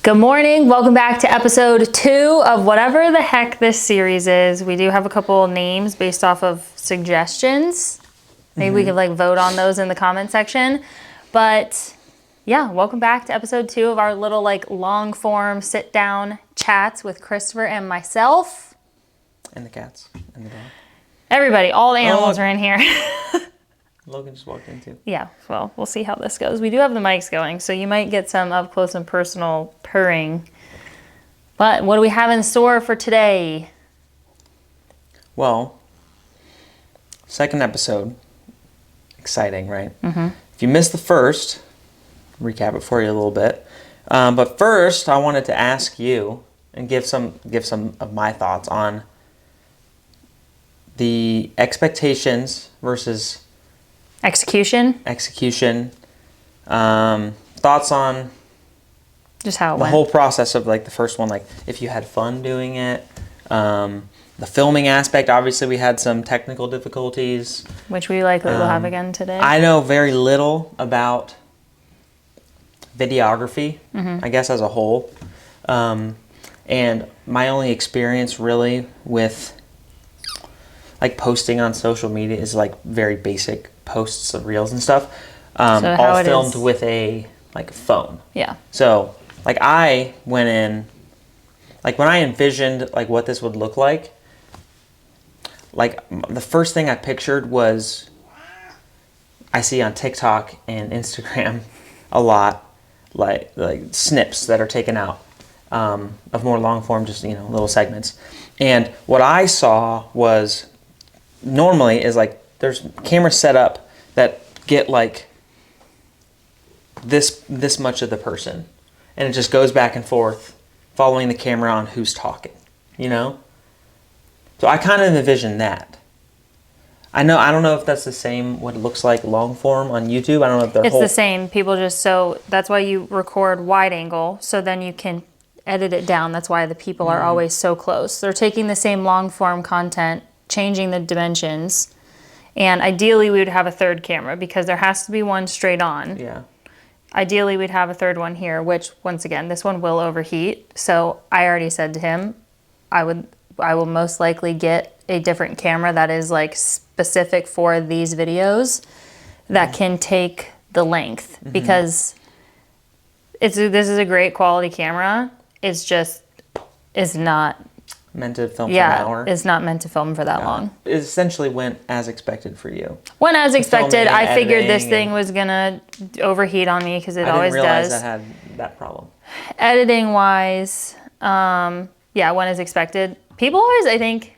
Good morning, welcome back to episode 2 of whatever the heck this series is. We do have a couple names based off of suggestions. Maybe we could like vote on those in the comment section. But yeah, welcome back to episode 2 of our little like long form sit down chats with Christopher and myself. And the cats and the dog. Everybody, all the animals are in here. Logan just walked in too. Yeah, well, we'll see how this goes. We do have the mics going, so you might get some up close and personal purring. But what do we have in store for today? Well, second episode. Exciting, right? If you missed the first, recap it for you a little bit. But first, I wanted to ask you and give some of my thoughts on the expectations versus Execution. Thoughts on Just how it the went. whole process of like the first one, like if you had fun doing it, the filming aspect. Obviously, we had some technical difficulties, Which we likely will have again today. I know very little about videography, I guess, as a whole. And my only experience really with like posting on social media is like very basic posts of reels and stuff, all filmed with a like phone. Yeah. So like I went in, like when I envisioned like what this would look like the first thing I pictured was, I see on TikTok and Instagram a lot like snips that are taken out of more long form, just little segments. And what I saw was normally is like there's cameras set up that get like this much of the person, and it just goes back and forth following the camera on who's talking, So I kind of envision that. I don't know if that's the same what it looks like long form on YouTube. I don't know if they're It's the same. People just, so that's why you record wide angle, so then you can edit it down. That's why the people are always so close. They're taking the same long form content, changing the dimensions, and ideally we would have a third camera because there has to be one straight on. Yeah. Ideally we'd have a third one here, which once again, this one will overheat. So I already said to him, I will most likely get a different camera that is like specific for these videos that can take the length, because this is a great quality camera. It's just is not meant to film for an hour. It's not meant to film for that long. It essentially went as expected for you. Went as expected. I figured this editing thing was gonna overheat on me because it always does. I didn't realize I had that problem. Editing wise, yeah, went as expected. People always, I think,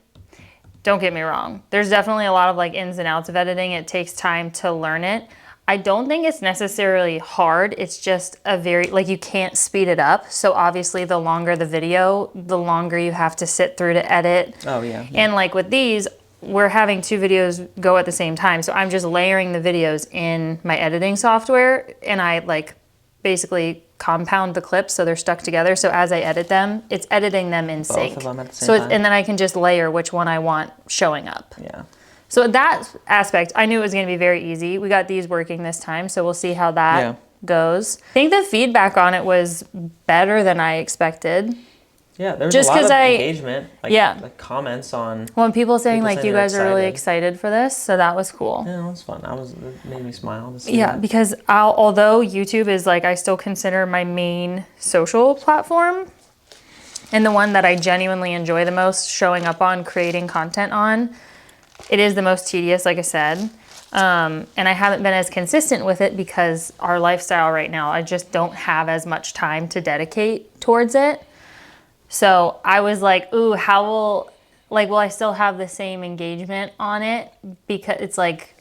don't get me wrong, there's definitely a lot of like ins and outs of editing. It takes time to learn it. I don't think it's necessarily hard. It's just a very, like, you can't speed it up. So obviously the longer the video, the longer you have to sit through to edit. Oh yeah. And like with these, we're having 2 videos go at the same time. So I'm just layering the videos in my editing software, and I like basically compound the clips so they're stuck together. So as I edit them, it's editing them in sync. Both of them at the same time. And then I can just layer which one I want showing up. Yeah. So that aspect, I knew it was going to be very easy. We got these working this time, so we'll see how that goes. I think the feedback on it was better than I expected. Yeah, there was a lot of engagement, like comments on. Well, people saying like you guys are really excited for this, so that was cool. Yeah, it was fun. It made me smile to see that. Because although YouTube is like, I still consider my main social platform and the one that I genuinely enjoy the most showing up on, creating content on, it is the most tedious, like I said. And I haven't been as consistent with it because our lifestyle right now, I just don't have as much time to dedicate towards it. So I was like, ooh, will I still have the same engagement on it? Because it's like,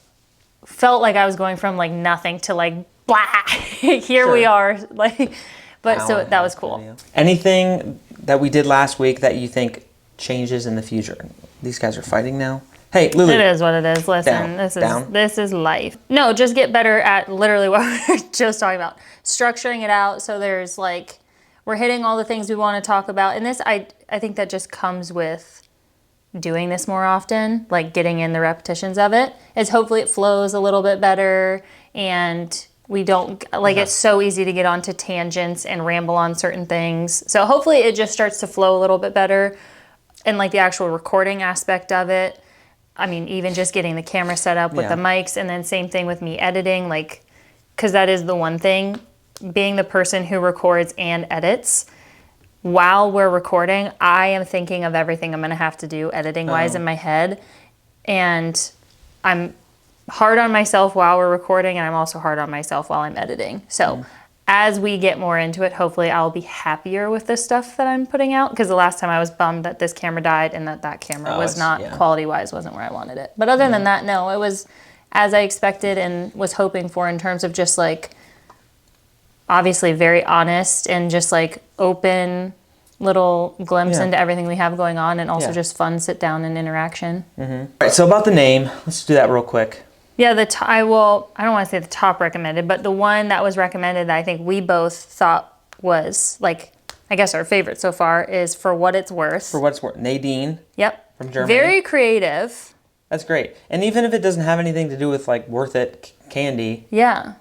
felt like I was going from like nothing to like, blah, here we are. Like, but so that was cool. Video. Anything that we did last week that you think changes in the future? These guys are fighting now. Hey, Lulu. It is what it is. Listen, this is life. No, just get better at literally what we were just talking about. Structuring it out so there's like, we're hitting all the things we want to talk about. And this, I think that just comes with doing this more often, like getting in the repetitions of it, is hopefully it flows a little bit better and we don't, like, it's so easy to get onto tangents and ramble on certain things. So hopefully it just starts to flow a little bit better. And like the actual recording aspect of it. I mean, even just getting the camera set up with the mics, and then same thing with me editing, like, because that is the one thing, being the person who records and edits. While we're recording, I am thinking of everything I'm going to have to do editing-wise in my head. And I'm hard on myself while we're recording, and I'm also hard on myself while I'm editing. So as we get more into it, hopefully I'll be happier with the stuff that I'm putting out. Because the last time I was bummed that this camera died and that camera was not, quality-wise, wasn't where I wanted it. But other than that, no, it was as I expected and was hoping for, in terms of just like, obviously very honest and just like open little glimpse into everything we have going on, and also just fun sit down and interaction. All right, so about the name, let's do that real quick. Yeah, I don't want to say the top recommended, but the one that was recommended that I think we both thought was, like, I guess our favorite so far is For What It's Worth. For What It's Worth. Nadine. Yep. From Germany. Very creative. That's great. And even if it doesn't have anything to do with, like, Worth It candy. Yeah.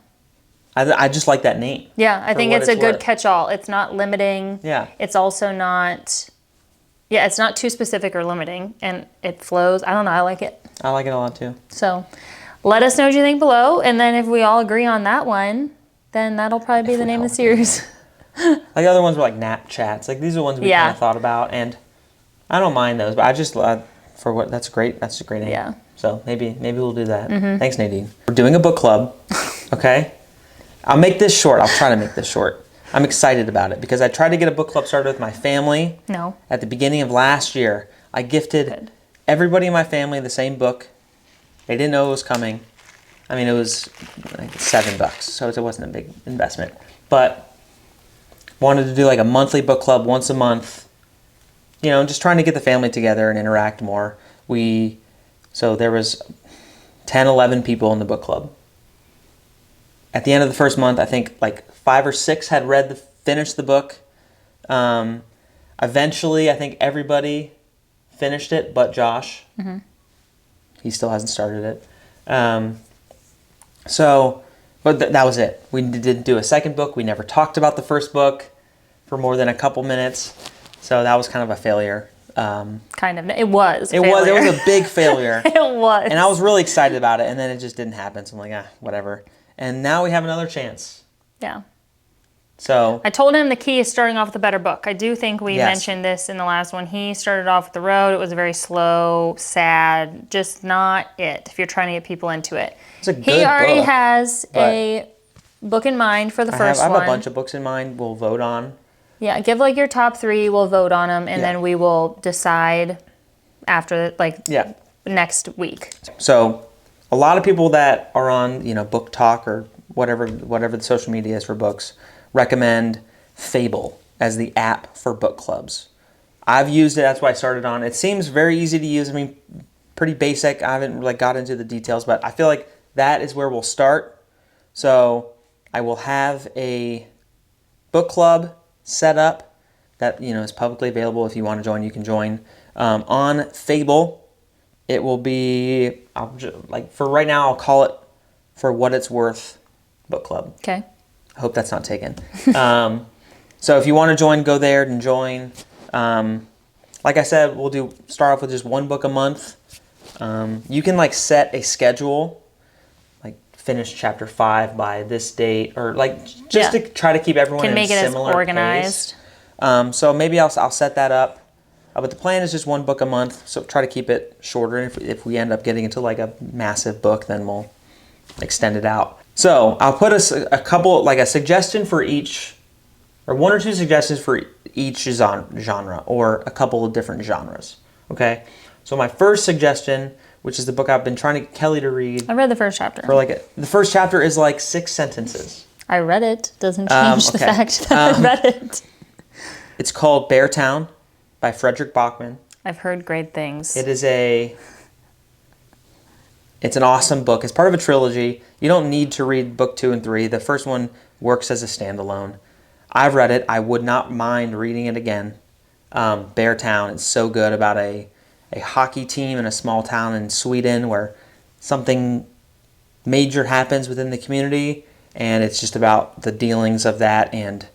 I just like that name. Yeah, I think it's a good catch-all. It's not limiting. Yeah. It's also not, it's not too specific or limiting, and it flows. I don't know, I like it. I like it a lot too. So let us know what you think below, and then if we all agree on that one, then that'll probably be the name of the series. Like the other ones were like nap chats. Like these are ones we kind of thought about, and I don't mind those, but I just that's great. That's a great name. Yeah. So maybe we'll do that. Thanks, Nadine. We're doing a book club. Okay. I'll make this short. I'll try to make this short. I'm excited about it because I tried to get a book club started with my family. No. At the beginning of last year, I gifted everybody in my family the same book. They didn't know it was coming. I mean, it was like $7, so it wasn't a big investment. But wanted to do like a monthly book club once a month. You know, just trying to get the family together and interact more. So there was 10, 11 people in the book club. At the end of the first month, I think like 5 or 6 had finished the book. Eventually, I think everybody finished it, but Josh. He still hasn't started it. But that was it. We didn't do a second book. We never talked about the first book for more than a couple minutes. So that was kind of a failure. Kind of. It was. It was a big failure. It was. And I was really excited about it, and then it just didn't happen. So I'm like, whatever. And now we have another chance. Yeah. So I told him the key is starting off with a better book. I do think we mentioned this in the last one. He started off with The Road. It was very slow, sad, just not it if you're trying to get people into it. It's a good He already book, has a book in mind for the first one. I have a bunch of books in mind we'll vote on. Yeah, give like your top 3. We'll vote on them, and then we will decide after next week. So a lot of people that are on, Book Talk or whatever the social media is for books recommend Fable as the app for book clubs. I've used it. That's why I started on. It seems very easy to use. I mean, pretty basic. I haven't like got into the details, but I feel like that is where we'll start. So I will have a book club set up that is publicly available. If you want to join, you can join. On Fable, it will be for right now. I'll call it For What It's Worth Book Club. Okay. I hope that's not taken. So if you want to join, go there and join. Like I said, we'll start off with just one book a month. You can set a schedule, like finish chapter 5 by this date, or just to try to keep everyone in a similar organized. Pace. So maybe I'll set that up. But the plan is just one book a month, so try to keep it shorter. If we end up getting into a massive book, then we'll extend it out. So I'll put a couple, a suggestion for each, or 1 or 2 suggestions for each genre, or a couple of different genres. Okay. So my first suggestion, which is the book I've been trying to get Kelly to read. I read the first chapter. The first chapter is 6 sentences. I read it. Doesn't change the fact that I read it. It's called Beartown by Frederick Bachman. I've heard great things. It's an awesome book. It's part of a trilogy. You don't need to read book 2 and 3. The first one works as a standalone. I've read it. I would not mind reading it again. Beartown, it's so good, about a hockey team in a small town in Sweden where something major happens within the community, and it's just about the dealings of that, and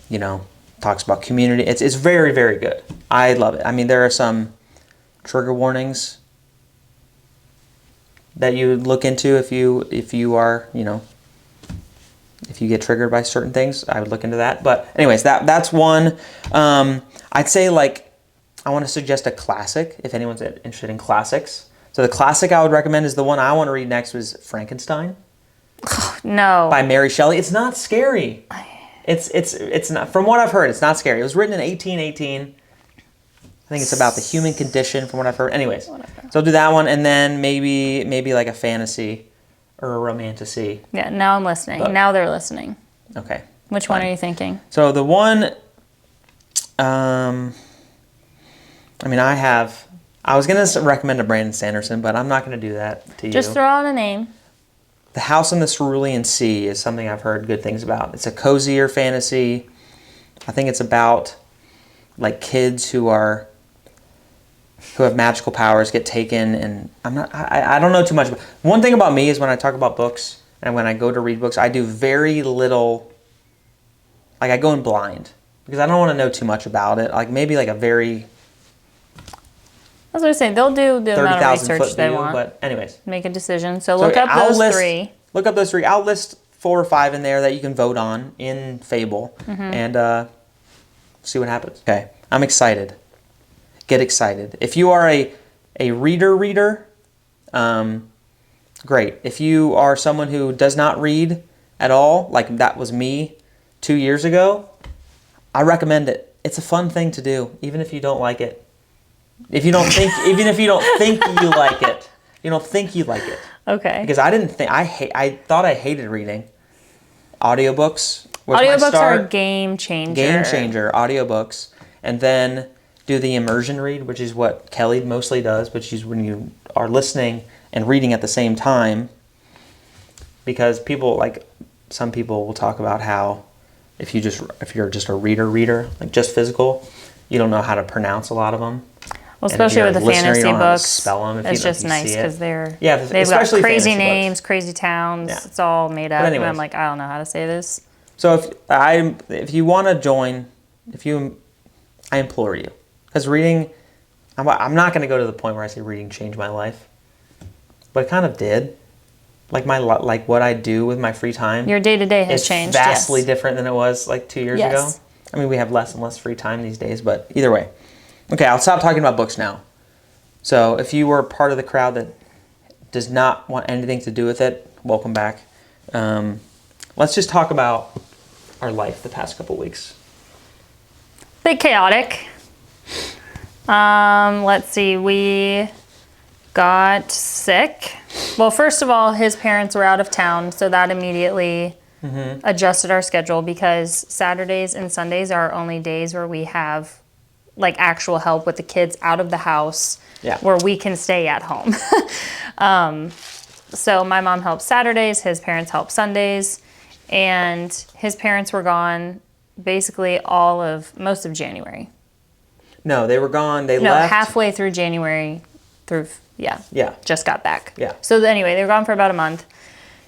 you know, talks about community. It's very, very good. I love it. I mean, there are some trigger warnings that you would look into if you are, you know, if you get triggered by certain things. I would look into that. But anyways, that's one. I'd say, like, I want to suggest a classic if anyone's interested in classics. So the classic I would recommend is the one I want to read next was Frankenstein. No. By Mary Shelley. It's not scary. It's not, from what I've heard, it's not scary. It was written in 1818. I think it's about the human condition from what I've heard. Anyways, so I'll do that one, and then maybe like a fantasy or a romantasy. Yeah, now I'm listening. Now they're listening. Okay. Which one are you thinking? So the one, I mean, I was going to recommend a Brandon Sanderson, but I'm not going to do that to you. Just throw out a name. The House on the Cerulean Sea is something I've heard good things about. It's a cozier fantasy. I think it's about like kids who have magical powers get taken, and I don't know too much. One thing about me is when I talk about books and when I go to read books, I do very little, like I go in blind because I don't want to know too much about it. Like maybe like a very I was going to say, they'll do the amount of research they want. But anyways. Make a decision. So look up those three. Look up those three. I'll list 4 or 5 in there that you can vote on in Fable. And see what happens. Okay. I'm excited. Get excited. If you are a reader, great. If you are someone who does not read at all, like that was me 2 years ago, I recommend it. It's a fun thing to do, even if you don't like it. If you don't think, even if you don't think you like it, you don't think you like it. Okay. Because I didn't think I thought I hated reading. Audiobooks. Audiobooks are a game changer. Game changer. Audiobooks, and then do the immersion read, which is what Kelly mostly does, which is when you are listening and reading at the same time. Because some people will talk about how if you're just a reader, like just physical, you don't know how to pronounce a lot of them. Well, especially with the fantasy books, spell them it's just nice because they've got crazy names, crazy towns. Yeah. It's all made up, and I'm like, I don't know how to say this. So if you want to join, I implore you, because reading, I'm not going to go to the point where I say reading changed my life, but it kind of did. Like what I do with my free time. Your day-to-day has changed. Vastly different than it was like 2 years ago. I mean, we have less and less free time these days, but either way. Okay, I'll stop talking about books now. So if you were part of the crowd that does not want anything to do with it, welcome back. Let's just talk about our life the past couple weeks. Bit chaotic. Let's see, we got sick. Well, first of all, his parents were out of town, so that immediately adjusted our schedule because Saturdays and Sundays are our only days where we have like actual help with the kids out of the house where we can stay at home. So my mom helps Saturdays, his parents help Sundays, and his parents were gone basically most of January. No, they were gone. They left halfway through January just got back. Yeah. So anyway, they were gone for about a month.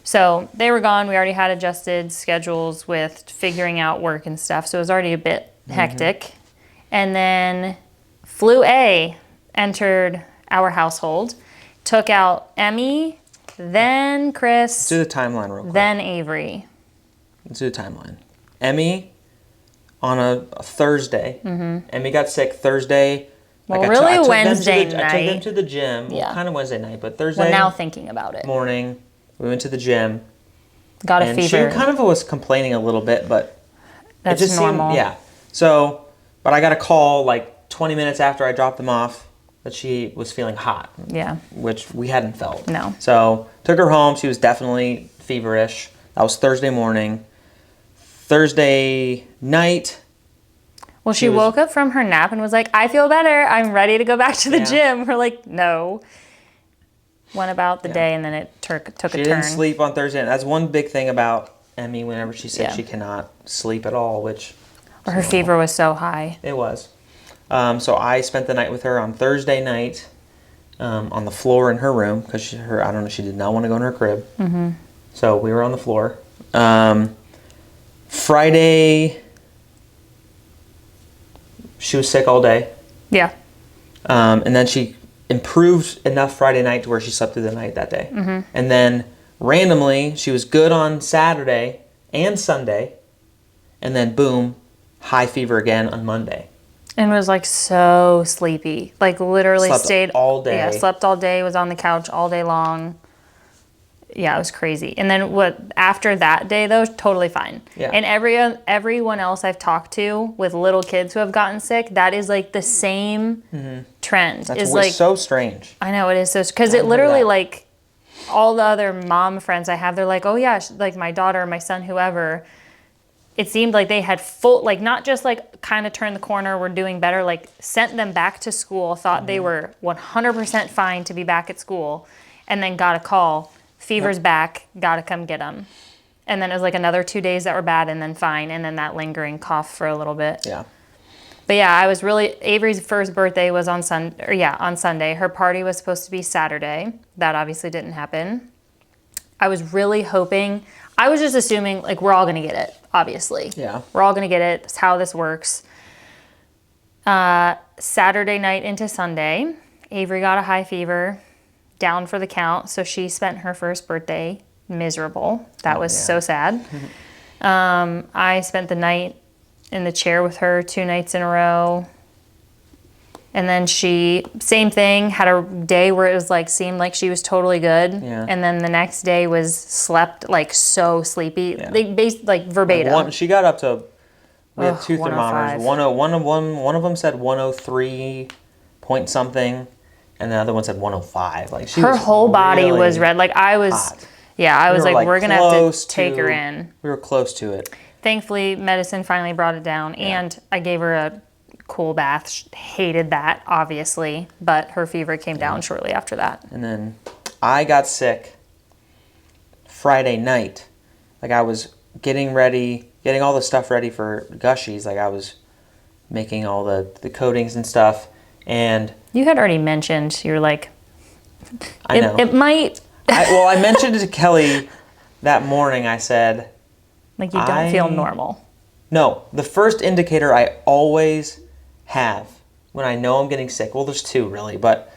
So they were gone. We already had adjusted schedules with figuring out work and stuff. So it was already a bit hectic. And then flu A entered our household, took out Emmy, then Chris. Let's do the timeline real quick. Then Avery. Let's do the timeline. Emmy on a Thursday. Emmy got sick Thursday. Well, really Wednesday night. I took them to the gym. Well, kind of Wednesday night, but Thursday. Well, now thinking about it. Morning, we went to the gym. Got a fever. She kind of was complaining a little bit, but that's it just normal. Seemed, So, but I got a call like 20 minutes after I dropped them off that she was feeling hot. Yeah. Which we hadn't felt. No. So, took her home. She was definitely feverish. That was Thursday morning. Thursday night. Well, she woke up from her nap and was like, I feel better. I'm ready to go back to the gym. We're like, no. Went about the day and then it took a turn. She didn't sleep on Thursday. And that's one big thing about Emmy whenever she said she cannot sleep at all, which... Her fever was so high. It was. So I spent the night with her on Thursday night on the floor in her room because she did not want to go in her crib. So we were on the floor. Friday, she was sick all day. Yeah. And then she improved enough Friday night to where she slept through the night that day. And then randomly, she was good on Saturday and Sunday. And then boom, high fever again on Monday. And was like so sleepy. Like literally Slept stayed all day. Yeah, slept all day, was on the couch all day long. Yeah, it was crazy. And then after that day though, totally fine. Yeah. And everyone else I've talked to with little kids who have gotten sick, that is like the same trend. That's is like so strange. I know it is so, because it literally like all the other mom friends I have, they're like, oh yeah, like my daughter, my son, whoever. It seemed like they had full, like not just like kind of turned the corner, we're doing better, like sent them back to school, thought they were 100% fine to be back at school, and then got a call, fever's back, gotta come get them. And then it was like another 2 days that were bad and then fine, and then that lingering cough for a little bit. Yeah. But yeah, I was really, Avery's first birthday was on Sunday. Her party was supposed to be Saturday. That obviously didn't happen. I was really hoping, I was just assuming like we're all gonna get it, obviously. Yeah. We're all gonna get it. That's how this works. Saturday night into Sunday, Avery got a high fever, down for the count. So she spent her first birthday miserable. That was so sad. I spent the night in the chair with her 2 nights in a row. And then she, same thing, had a day where it was like, seemed like she was totally good. Yeah. And then the next day was slept like so sleepy. Yeah. They based like verbatim. She got up to, we had 2 105. thermometers. One of them said 103 point something, and the other one said 105. Like she Her was whole body really was red. Like I was, hot. yeah, I was We were, like, we're going to have close to take her in. We were close to it. Thankfully, medicine finally brought it down, and I gave her a cool bath. She hated that, obviously, but her fever came down shortly after that. And then I got sick Friday night. Like I was getting all the stuff ready for Gushies. Like I was making all the coatings and stuff. And You had already mentioned, you're like, I know. it might, I mentioned it to Kelly that morning. I said, like you don't feel normal. No, the first indicator I always have when I know I'm getting sick, well, there's 2 really, but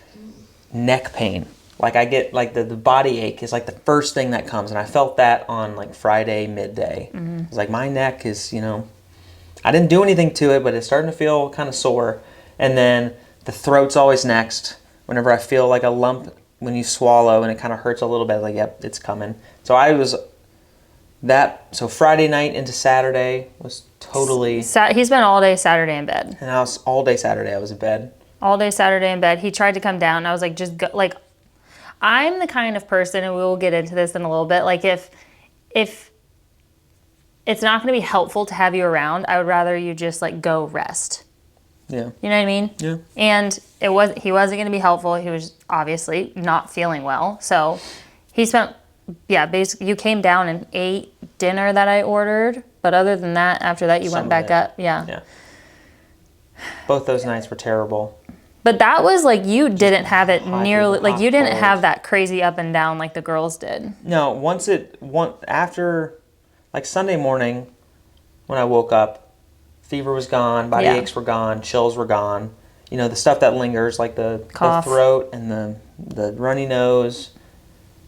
neck pain. Like I get like the body ache is like the first thing that comes, and I felt that on like Friday midday. It's like my neck is, I didn't do anything to it, but it's starting to feel kind of sore. And then the throat's always next. Whenever I feel like a lump when you swallow and it kind of hurts a little bit, like yep, it's coming. So Friday night into Saturday was totally... He's been all day Saturday in bed. And I was all day Saturday, I was in bed. All day Saturday in bed. He tried to come down, and I was like, just go. Like, I'm the kind of person, and we will get into this in a little bit, like if it's not going to be helpful to have you around, I would rather you just like go rest. Yeah. You know what I mean? Yeah. And he wasn't going to be helpful. He was obviously not feeling well. So he spent, basically you came down and ate dinner that I ordered. But other than that, after that, you went back up. Yeah. Yeah. Both those nights were terrible. But that was like, you didn't have it nearly, like you didn't cold. have that crazy up and down like the girls did. No, after like Sunday morning when I woke up, fever was gone, body aches were gone, chills were gone. The stuff that lingers, like the throat and the runny nose,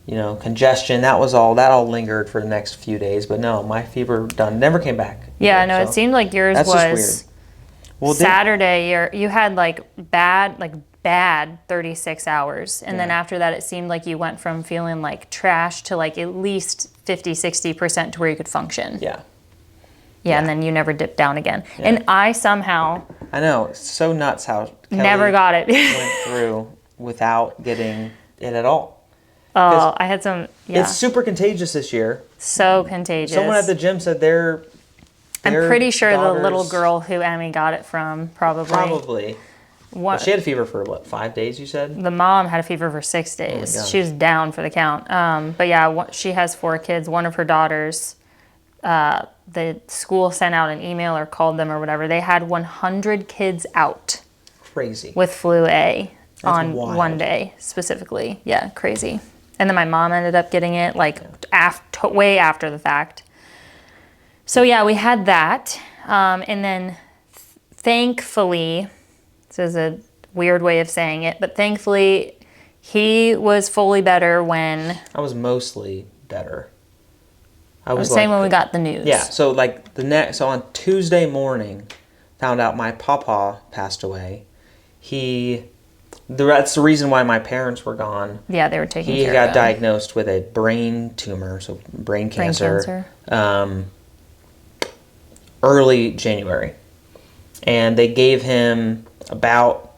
congestion, that all lingered for the next few days. But no, my fever never came back. Yeah, no, it seemed like yours was just weird. Well, Saturday. You had like bad 36 hours, and then after that, it seemed like you went from feeling like trash to like at least 50-60% to where you could function. Yeah. Yeah, and then you never dipped down again. Yeah. And I somehow... I know, it's so nuts how Kelly never got it. went through without getting it at all. Oh, I had some... Yeah. It's super contagious this year. So contagious. Someone at the gym said I'm pretty sure the little girl who Emmy got it from, probably. But she had a fever for, 5 days, you said? The mom had a fever for 6 days. Oh she was down for the count. But yeah, she has 4 kids. One of her daughters... the school sent out an email or called them or whatever. They had 100 kids out. Crazy. With flu A. That's on wild. one day specifically. Yeah, crazy. And then my mom ended up getting it like way after the fact. So yeah, we had that. And then thankfully, this is a weird way of saying it, but thankfully he was fully better when... I was mostly better. I was saying when we got the news. Yeah, so like so on Tuesday morning, found out my papa passed away. That's the reason why my parents were gone. Yeah, they were taking care of him. He got diagnosed with a brain tumor, so brain cancer. Early January. And they gave him about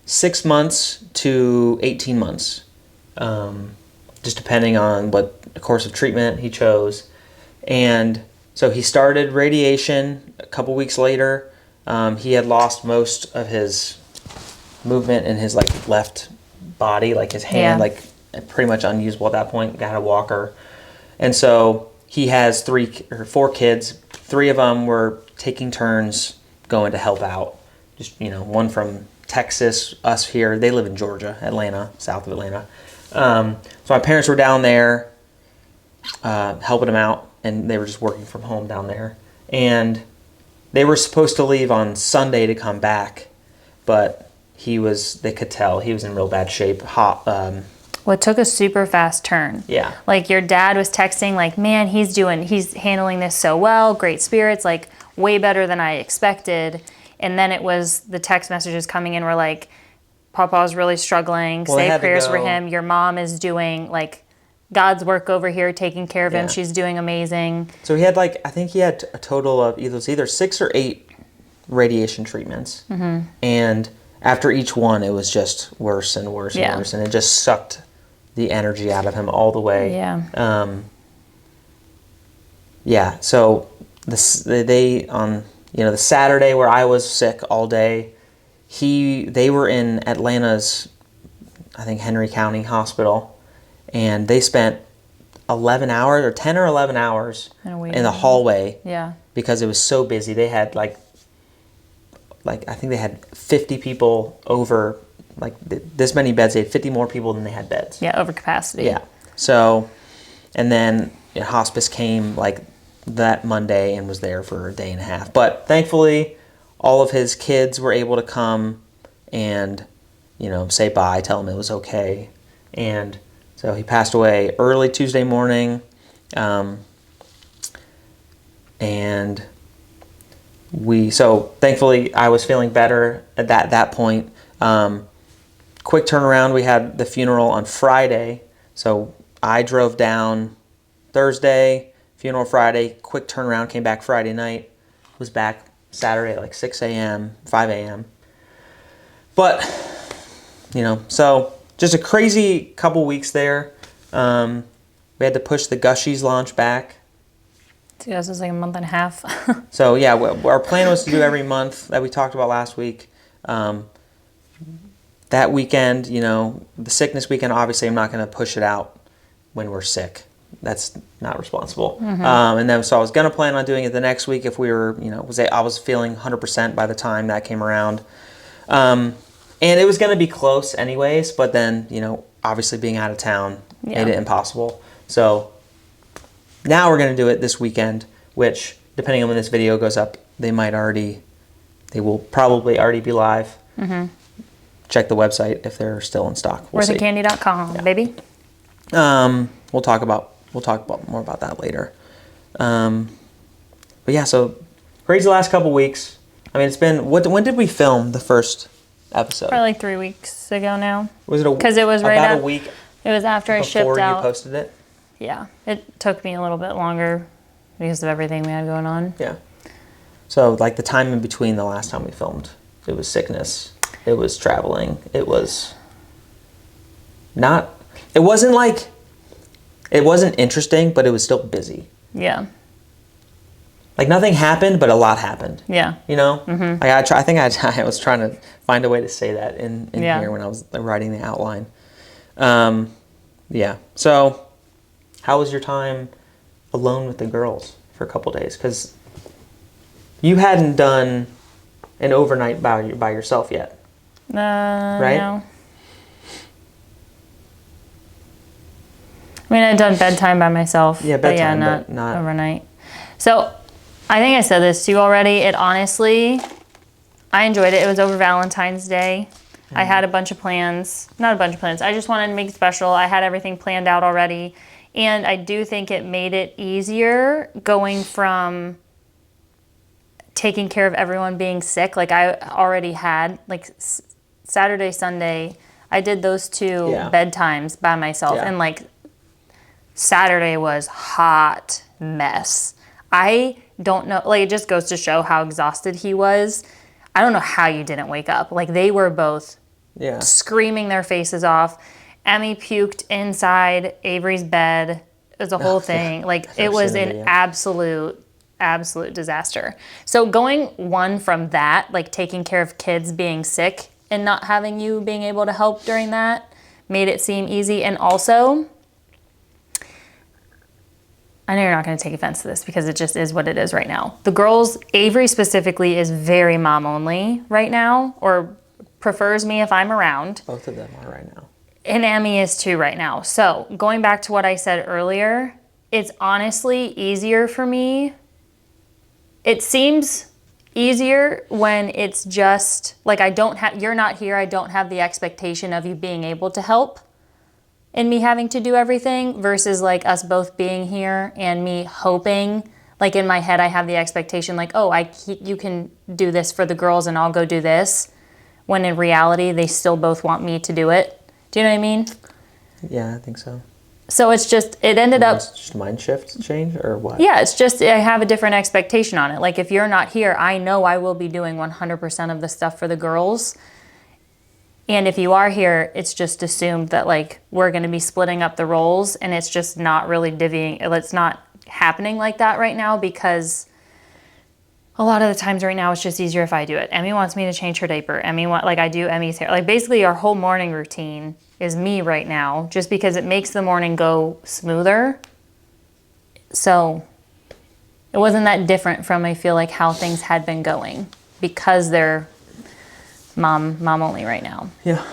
6 months to 18 months, just depending on what course of treatment he chose. And so he started radiation a couple weeks later. He had lost most of his movement in his like left body, like his hand, like pretty much unusable at that point. Got a walker. And so he has 3 or 4 kids. 3 of them were taking turns going to help out. Just, one from Texas, us here. They live in Georgia, Atlanta, south of Atlanta. So my parents were down there helping him out, and they were just working from home down there. And they were supposed to leave on Sunday to come back, but they could tell he was in real bad shape. Well, it took a super fast turn. Yeah. Like your dad was texting like, man, he's handling this so well, great spirits, like way better than I expected. And then it was the text messages coming in were like, Papa's really struggling, say prayers for him. Your mom is doing like God's work over here, taking care of him. She's doing amazing. So he had I think he had a total of either 6 or 8 radiation treatments. Mm-hmm. And after each one, it was just worse and worse and worse. And it just sucked the energy out of him all the way. Yeah. So the Saturday where I was sick all day, they were in Atlanta's, I think, Henry County Hospital, and they spent 11 hours or 10 or 11 hours in the hallway. Yeah. Because it was so busy. They had I think they had 50 people over, this many beds. They had 50 more people than they had beds. Yeah, over capacity. Yeah. So, and then hospice came that Monday and was there for a day and a half. But thankfully, all of his kids were able to come and, say bye, tell him it was okay. And so he passed away early Tuesday morning. So thankfully I was feeling better at that point. Quick turnaround, we had the funeral on Friday. So I drove down Thursday, funeral Friday, quick turnaround, came back Friday night, was back Saturday at 6 a.m., 5 a.m. But, so just a crazy couple weeks there. We had to push the Gushies launch back. So this was a month and a half. So yeah, our plan was to do every month that we talked about last week. That weekend, the sickness weekend, obviously I'm not going to push it out when we're sick. That's not responsible. Mm-hmm. And then so I was going to plan on doing it the next week if we were, I was feeling 100% by the time that came around. And it was going to be close anyways, but then, obviously being out of town made it impossible. So now we're going to do it this weekend, which, depending on when this video goes up, they will probably already be live. Mm-hmm. Check the website if they're still in stock. Worthofcandy.com, baby. We'll talk about more about that later. But yeah, so crazy last couple weeks. I mean, it's been when did we film the first episode? Probably 3 weeks ago now. Was it because it was about a week? It was after I shipped out. Before you posted it. Yeah, it took me a little bit longer because of everything we had going on. Yeah. So the time in between the last time we filmed, it was sickness. It was traveling. It was not. It wasn't it wasn't interesting, but it was still busy. Yeah. Nothing happened, but a lot happened. Yeah. Mm-hmm. I think I was trying to find a way to say that in here when I was writing the outline. Yeah. So, how was your time alone with the girls for a couple days? Because you hadn't done an overnight by yourself yet. Right? No. I mean, I'd done bedtime by myself. Yeah, bedtime, but not overnight. So, I think I said this to you already. It honestly, I enjoyed it. It was over Valentine's Day. I had a bunch of plans. Not a bunch of plans. I just wanted to make it special. I had everything planned out already. And I do think it made it easier going from taking care of everyone being sick. Like I already had, like Saturday, Sunday, I did those two bedtimes by myself. And like Saturday was hot mess. I don't know, like it just goes to show how exhausted he was. I don't know how you didn't wake up. Like they were both screaming their faces off. Emmy puked inside Avery's bed. It was a whole thing. Like it was an absolute disaster. So going one from that, like taking care of kids being sick and not having you being able to help during that made it seem easy. And also, I know you're not going to take offense to this because it just is what it is right now. The girls, Avery specifically, is very mom only right now, or prefers me if I'm around. Both of them are right now. And Emmy is too right now. So going back to what I said earlier, it's honestly easier for me. It seems easier when it's just like you're not here. I don't have the expectation of you being able to help and me having to do everything versus like us both being here and me hoping, like in my head, I have the expectation like, oh, you can do this for the girls and I'll go do this. When in reality, they still both want me to do it. Do you know what I mean? Yeah, I think so. So it's just, it ended up... It's just mind shift change or what? Yeah, it's just, I have a different expectation on it. Like if you're not here, I know I will be doing 100% of the stuff for the girls. And if you are here, it's just assumed that like we're going to be splitting up the roles, and it's just not really it's not happening like that right now because a lot of the times right now it's just easier if I do it. Emmy wants me to change her diaper. I do Emmy's hair. Like basically our whole morning routine is me right now just because it makes the morning go smoother. So it wasn't that different from I feel like how things had been going because they're mom only right now. Yeah.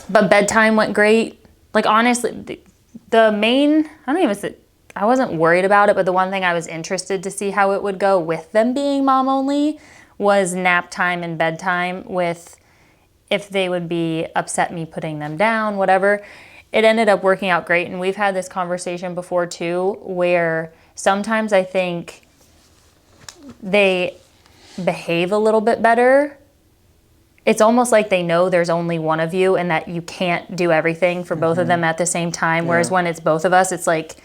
But bedtime went great. Like honestly, the main, I wasn't worried about it, but the one thing I was interested to see how it would go with them being mom only was nap time and bedtime with if they would be upset me putting them down, whatever. It ended up working out great. And we've had this conversation before too, where sometimes I think they behave a little bit better. It's almost like they know there's only one of you and that you can't do everything for both of them at the same time. Whereas when it's both of us, it's like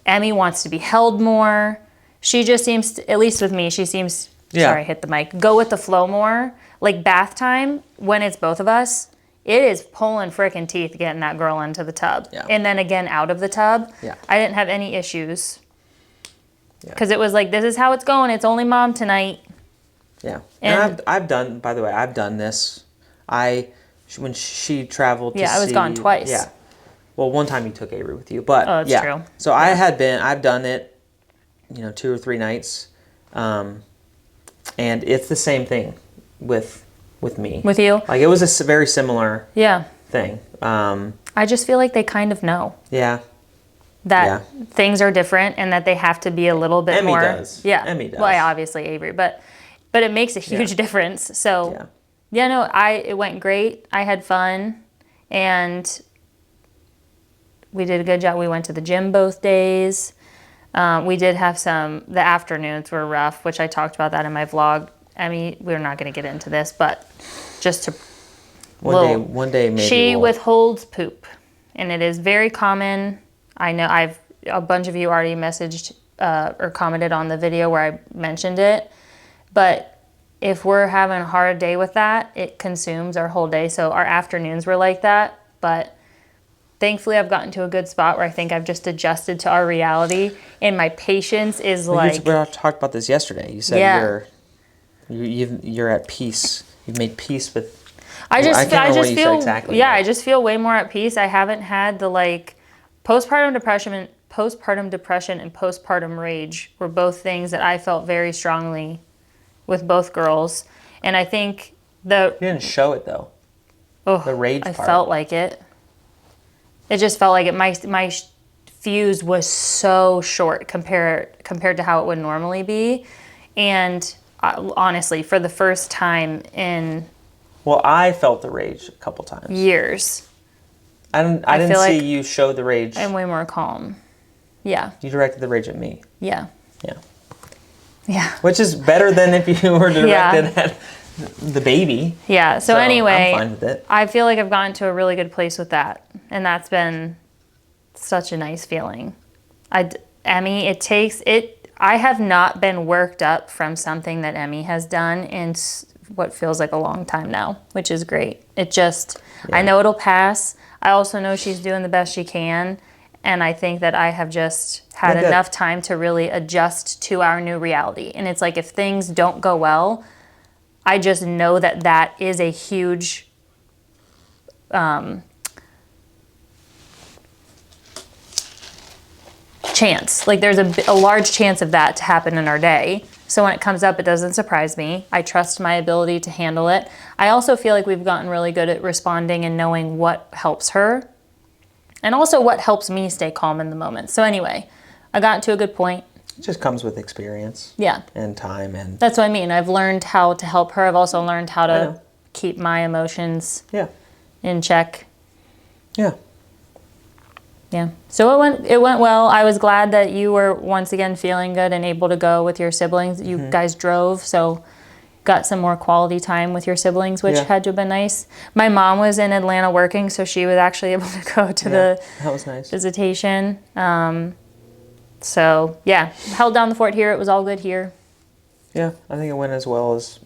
Emmy wants to be held more. She just seems, at least with me, she seems, sorry, I hit the mic, go with the flow more. Like bath time, when it's both of us, it is pulling frickin' teeth getting that girl into the tub. Yeah. And then again out of the tub. Yeah. I didn't have any issues. Because it was like, this is how it's going. It's only mom tonight. Yeah, and I've done. By the way, I've done this. When she traveled to I was gone twice. Yeah, well, one time you took Avery with you, but that's true. So I've done it, 2 or 3 nights, and it's the same thing with me. With you, like it was a very similar thing. I just feel like they kind of know. Yeah. That things are different and that they have to be a little bit more. Emmy does. Yeah. Emmy does. Well, obviously Avery, but it makes a huge difference. So, it went great. I had fun, and we did a good job. We went to the gym both days. We did have the afternoons were rough, which I talked about that in my vlog. We're not going to get into this, but just to... One day maybe she withholds poop, and it is very common. I know a bunch of you already messaged or commented on the video where I mentioned it. But if we're having a hard day with that, it consumes our whole day. So our afternoons were like that. But thankfully, I've gotten to a good spot where I think I've just adjusted to our reality. And my patience is like... We talked about this yesterday. You said you're at peace. You've made peace with... I just feel way more at peace. I haven't had the postpartum depression and postpartum rage were both things that I felt very strongly with both girls. And I think you didn't show it though. Oh, the rage part. I felt like it. It just felt like it. My fuse was so short compared to how it would normally be. And honestly, for the first time in Well, I felt the rage a couple times. years, I didn't feel see like you show the rage. I'm way more calm. Yeah. You directed the rage at me. Yeah. Yeah. Yeah. Which is better than if you were directed at the baby. Yeah. So anyway, I'm fine with it. I feel like I've gotten to a really good place with that. And that's been such a nice feeling. Emmy, it takes it. I have not been worked up from something that Emmy has done in what feels like a long time now, which is great. It just, I know it'll pass. I also know she's doing the best she can. And I think that I have just had enough time to really adjust to our new reality. And it's like if things don't go well, I just know that that is a huge chance. Like there's a large chance of that to happen in our day. So when it comes up, it doesn't surprise me. I trust my ability to handle it. I also feel like we've gotten really good at responding and knowing what helps her and also what helps me stay calm in the moment. So anyway, I got to a good point. It just comes with experience. Yeah. And time. And that's what I mean. I've learned how to help her. I've also learned how to keep my emotions in check. Yeah. Yeah. So it went well. I was glad that you were once again feeling good and able to go with your siblings. You guys drove, so got some more quality time with your siblings, which had to have been nice. My mom was in Atlanta working, so she was actually able to go to the that was nice. visitation. So yeah, held down the fort here. It was all good here. Yeah, I think it went as well as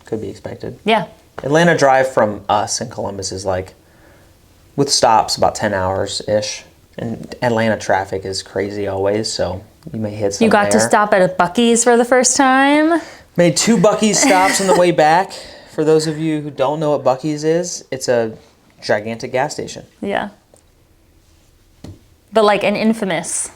could be expected. Yeah. Atlanta drive from us in Columbus is like, with stops, about 10 hours-ish. And Atlanta traffic is crazy always, so you may hit something. You got to stop at a Buc-ee's for the first time? Made 2 Buc-ee's stops on the way back. For those of you who don't know what Buc-ee's is, it's a gigantic gas station. Yeah. But like an infamous.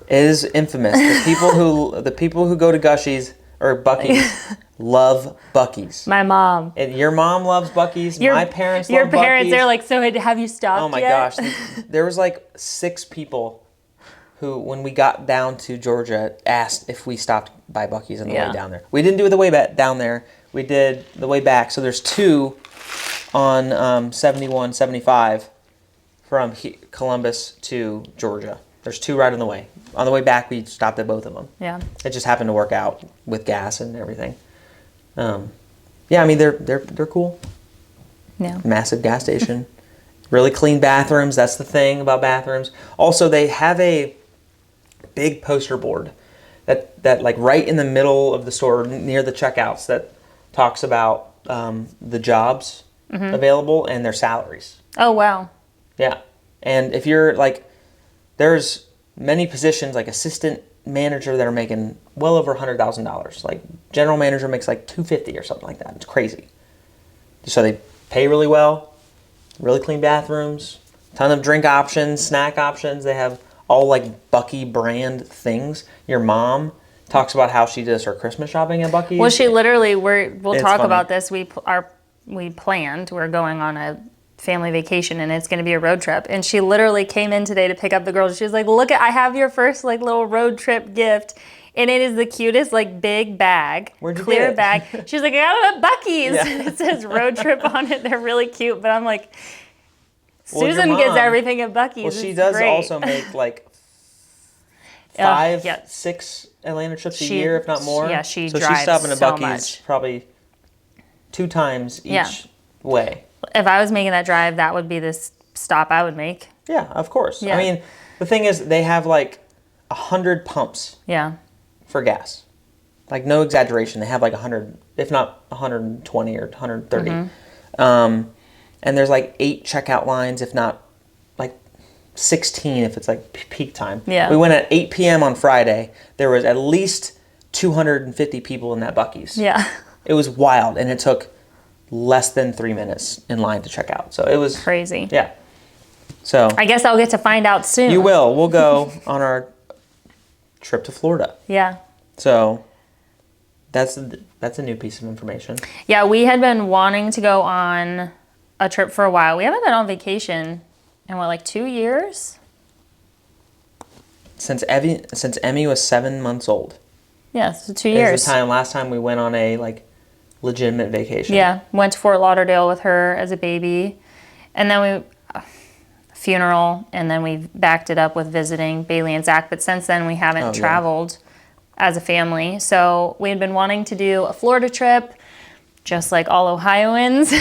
It is infamous. The people who go to Gushy's or Buc-ee's love Buc-ee's. My mom. And your mom loves Buc-ee's. My parents love Buc-ee's. Your parents, they're like, so have you stopped yet? Oh my gosh. There was like 6 people who, when we got down to Georgia, asked if we stopped by Buc-ee's on the way down there. We didn't do it the way back down there. We did the way back. So there's 2 on 71, 75 from Columbus to Georgia. There's 2 right on the way. On the way back, we stopped at both of them. Yeah. It just happened to work out with gas and everything. Yeah, I mean, they're cool. Yeah. Massive gas station. Really clean bathrooms. That's the thing about bathrooms. Also, they have a big poster board that like right in the middle of the store near the checkouts that talks about the jobs available and their salaries. Oh, wow. Yeah. And if you're like, there's many positions like assistant manager that are making well over $100,000. Like general manager makes like $250 or something like that. It's crazy. So they pay really well, really clean bathrooms, ton of drink options, snack options. They have all like Buc-ee brand things. Your mom talks about how she does her Christmas shopping at Buc-ee's. Well, she literally, we'll talk funny. about this. We planned, we're going on a family vacation and it's going to be a road trip, and she literally came in today to pick up the girls. She was like, look, I have your first like little road trip gift, and it is the cutest like big bag. Where'd you clear get it? bag. She's like, I got it at Buc-ee's. Yeah. It says road trip on it. They're really cute, but I'm like, Well, your Susan mom- gets everything at Buc-ee's. Well, she It's does great. also make like 6 Atlanta trips a year, if not more. Yeah, she so drives she's stopping at so Buc-ee's much. probably 2 times each way. If I was making that drive, that would be this stop I would make. Yeah, of course. Yeah. I mean, the thing is, they have like 100 pumps Yeah. for gas. Like, no exaggeration. They have like 100, if not 120 or 130. And there's like 8 checkout lines, if not like 16 if it's like peak time. Yeah. We went at 8 p.m. on Friday. There was at least 250 people in that Buc-ee's. Yeah. It was wild, and it took less than 3 minutes in line to check out. So it was Crazy. Yeah. So I guess I'll get to find out soon. you will. We'll go on our trip to Florida. Yeah. So that's a new piece of information. Yeah, we had been wanting to go on a trip for a while. We haven't been on vacation in what, like 2 years? Since Emmy was 7 months old. Yeah, so 2 It was years. the last time we went on a like legitimate vacation. Yeah, went to Fort Lauderdale with her as a baby, and then funeral, and then we backed it up with visiting Bailey and Zach. But since then, we haven't traveled as a family. So we had been wanting to do a Florida trip, just like all Ohioans.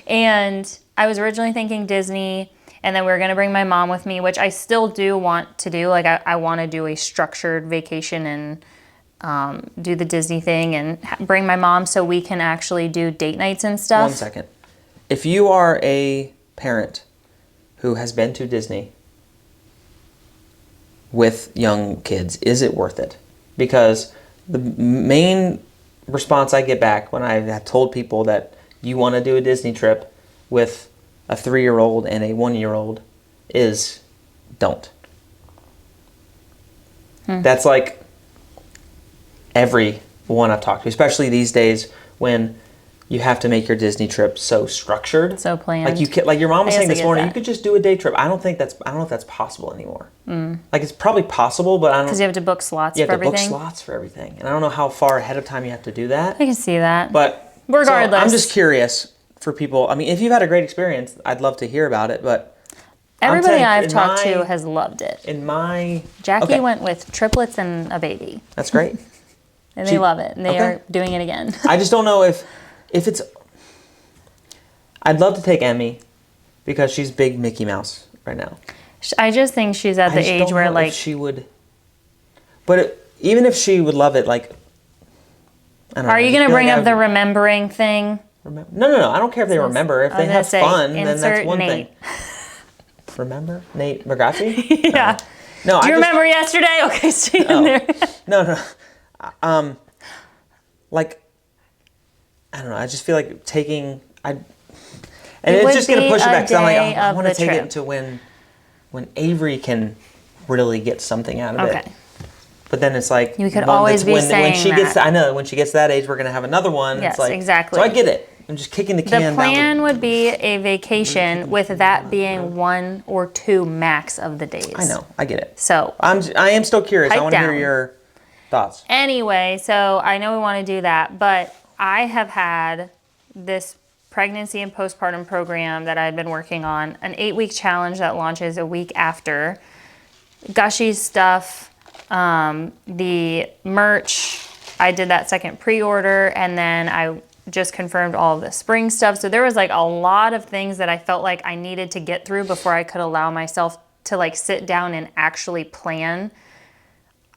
And I was originally thinking Disney, and then we were going to bring my mom with me, which I still do want to do. Like I want to do a structured vacation and do the Disney thing and bring my mom so we can actually do date nights and stuff. 1 second. If you are a parent who has been to Disney with young kids, is it worth it? Because the main response I get back when I have told people that you want to do a Disney trip with a 3-year-old and a 1-year-old is don't. That's like everyone I've talked to, especially these days when you have to make your Disney trip so structured, so planned. Like your mom was saying this morning, that. you could just do a day trip. I don't know if that's possible anymore. Like it's probably possible, but I don't. Because you have to book slots you for have to everything. book slots for everything, and I don't know how far ahead of time you have to do that. I can see that. But regardless, so I'm just curious for people. I mean, if you've had a great experience, I'd love to hear about it. But everybody I've talked to has loved it. Jackie went with triplets and a baby. That's great. And they love it, and they are doing it again. I just don't know if it's. I'd love to take Emmy because she's big Mickey Mouse right now. I just think she's at the age where like she would. But even if she would love it, like. I don't know. Are you going to bring up the remembering thing? No. I don't care if they remember. If they have fun, then that's one Nate. thing. Remember Nate McGrathie? Yeah. No. Do you remember yesterday? Okay, stay in there. No. Like, I don't know. I just feel like taking. And it's just going to push it back because I'm like, I want to take it to when Avery can really get something out of it. But then it's like you could always be saying when she gets. I know when she gets to that age, we're going to have another one. Yes, it's like, exactly. So I get it. I'm just kicking the can. The plan would be a vacation with that being 1 or 2 max of the days. I know. I get it. So I am still curious. I want to hear your thoughts. Anyway, so I know we want to do that, but I have had this pregnancy and postpartum program that I've been working on, an 8-week challenge that launches a week after. Gushy stuff, the merch, I did that second pre-order, and then I just confirmed all of the spring stuff. So there was like a lot of things that I felt like I needed to get through before I could allow myself to like sit down and actually plan.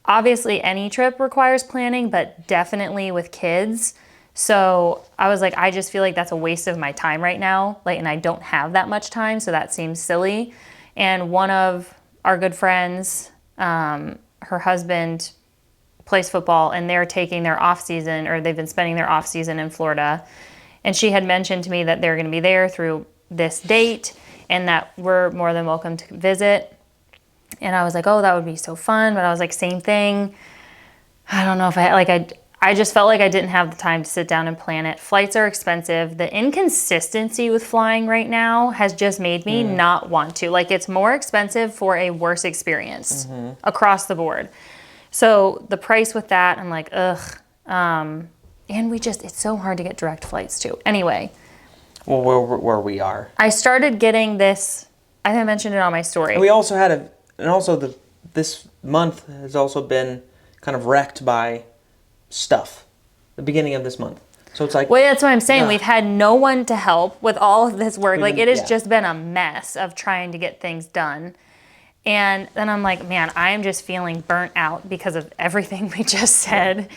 Obviously any trip requires planning, but definitely with kids. So I was like, I just feel like that's a waste of my time right now. Like, and I don't have that much time. So that seems silly. And one of our good friends, her husband plays football, and they're taking their off season, or they've been spending their off season in Florida. And she had mentioned to me that they're going to be there through this date and that we're more than welcome to visit. And I was like, oh, that would be so fun. But I was like, same thing. I don't know if I just felt like I didn't have the time to sit down and plan it. Flights are expensive. The inconsistency with flying right now has just made me not want to. Like, it's more expensive for a worse experience across the board. So the price with that, I'm like, ugh. And it's so hard to get direct flights too. Anyway. Well, where we are. I started getting this, I think I mentioned it on my story. And we also had this month has also been kind of wrecked by stuff. The beginning of this month. So it's like... Well, that's what I'm saying. We've had no one to help with all of this work. Like, it has just been a mess of trying to get things done. And then I'm like, man, I'm just feeling burnt out because of everything we just said.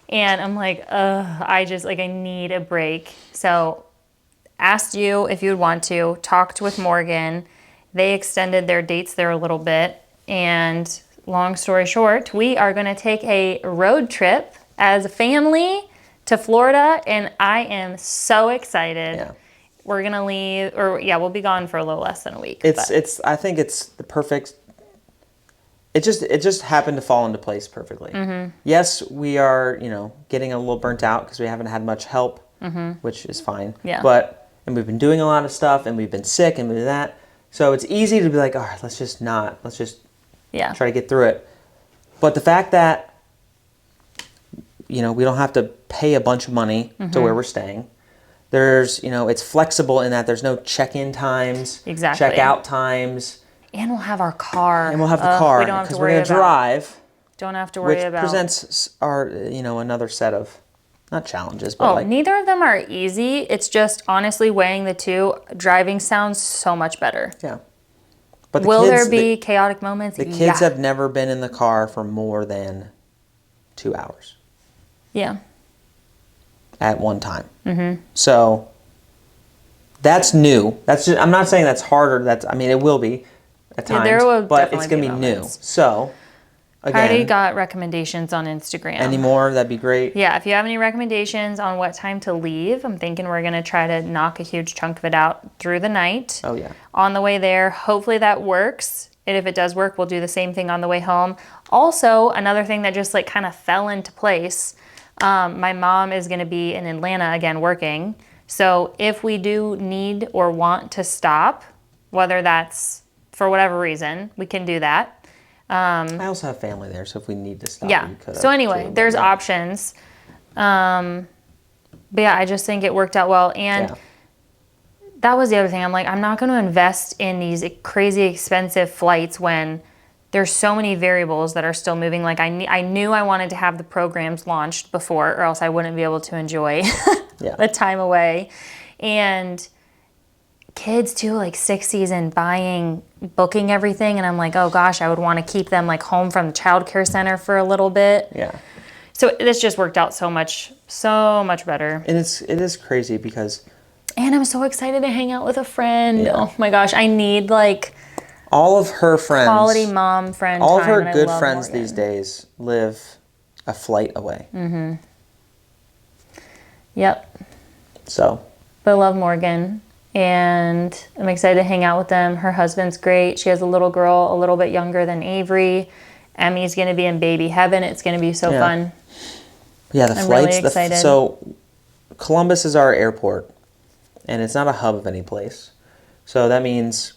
And I'm like, I need a break. So asked you if you'd want to, talked with Morgan. They extended their dates there a little bit. And long story short, we are going to take a road trip as a family to Florida. And I am so excited. Yeah. We're going to leave, we'll be gone for a little less than a week. I think it's the perfect, it just happened to fall into place perfectly. Mm-hmm. Yes, we are, getting a little burnt out because we haven't had much help, which is fine. Yeah. And we've been doing a lot of stuff and we've been sick and that. So it's easy to be like, all right, let's just try to get through it. But the fact that we don't have to pay a bunch of money to where we're staying. There's, it's flexible in that there's no check-in times, Exactly. check-out times. And we'll have our car. And we'll have the car we don't have to because worry we're going to drive. Don't have to worry which about. presents our, another set of, not challenges, but neither of them are easy. It's just honestly weighing the two. Driving sounds so much better. Yeah. But Will there be chaotic moments? The kids have never been in the car for more than 2 hours. Yeah. At one time. So that's new. I'm not saying that's harder. It will be at times, there will but it's going to be new. So again, I already got recommendations on Instagram. Any more? That'd be great. Yeah, if you have any recommendations on what time to leave, I'm thinking we're going to try to knock a huge chunk of it out through the night. Oh, yeah. On the way there, hopefully that works. And if it does work, we'll do the same thing on the way home. Also, another thing that just kind of fell into place, my mom is going to be in Atlanta again working. So if we do need or want to stop, whether that's for whatever reason, we can do that. I also have family there, so if we need to stop, yeah. So anyway, there's options. But yeah, I just think it worked out well. And that was the other thing. I'm like, I'm not going to invest in these crazy expensive flights when there's so many variables that are still moving. Like I knew I wanted to have the programs launched before, or else I wouldn't be able to enjoy the time away. And kids too, like 60s and booking everything. And I'm like, oh gosh, I would want to keep them like home from the child care center for a little bit. Yeah. So this just worked out so much better. And it is crazy because. And I'm so excited to hang out with a friend. Yeah. Oh my gosh, I need all of her friends. Quality mom friend. All of her good friends these days live a flight away. Mm-hmm. Yep. So. But I love Morgan. And I'm excited to hang out with them. Her husband's great. She has a little girl a little bit younger than Avery. Emmy's going to be in baby heaven. It's going to be so fun. Yeah, the I'm flights. Really excited. So Columbus is our airport, and it's not a hub of any place. So that means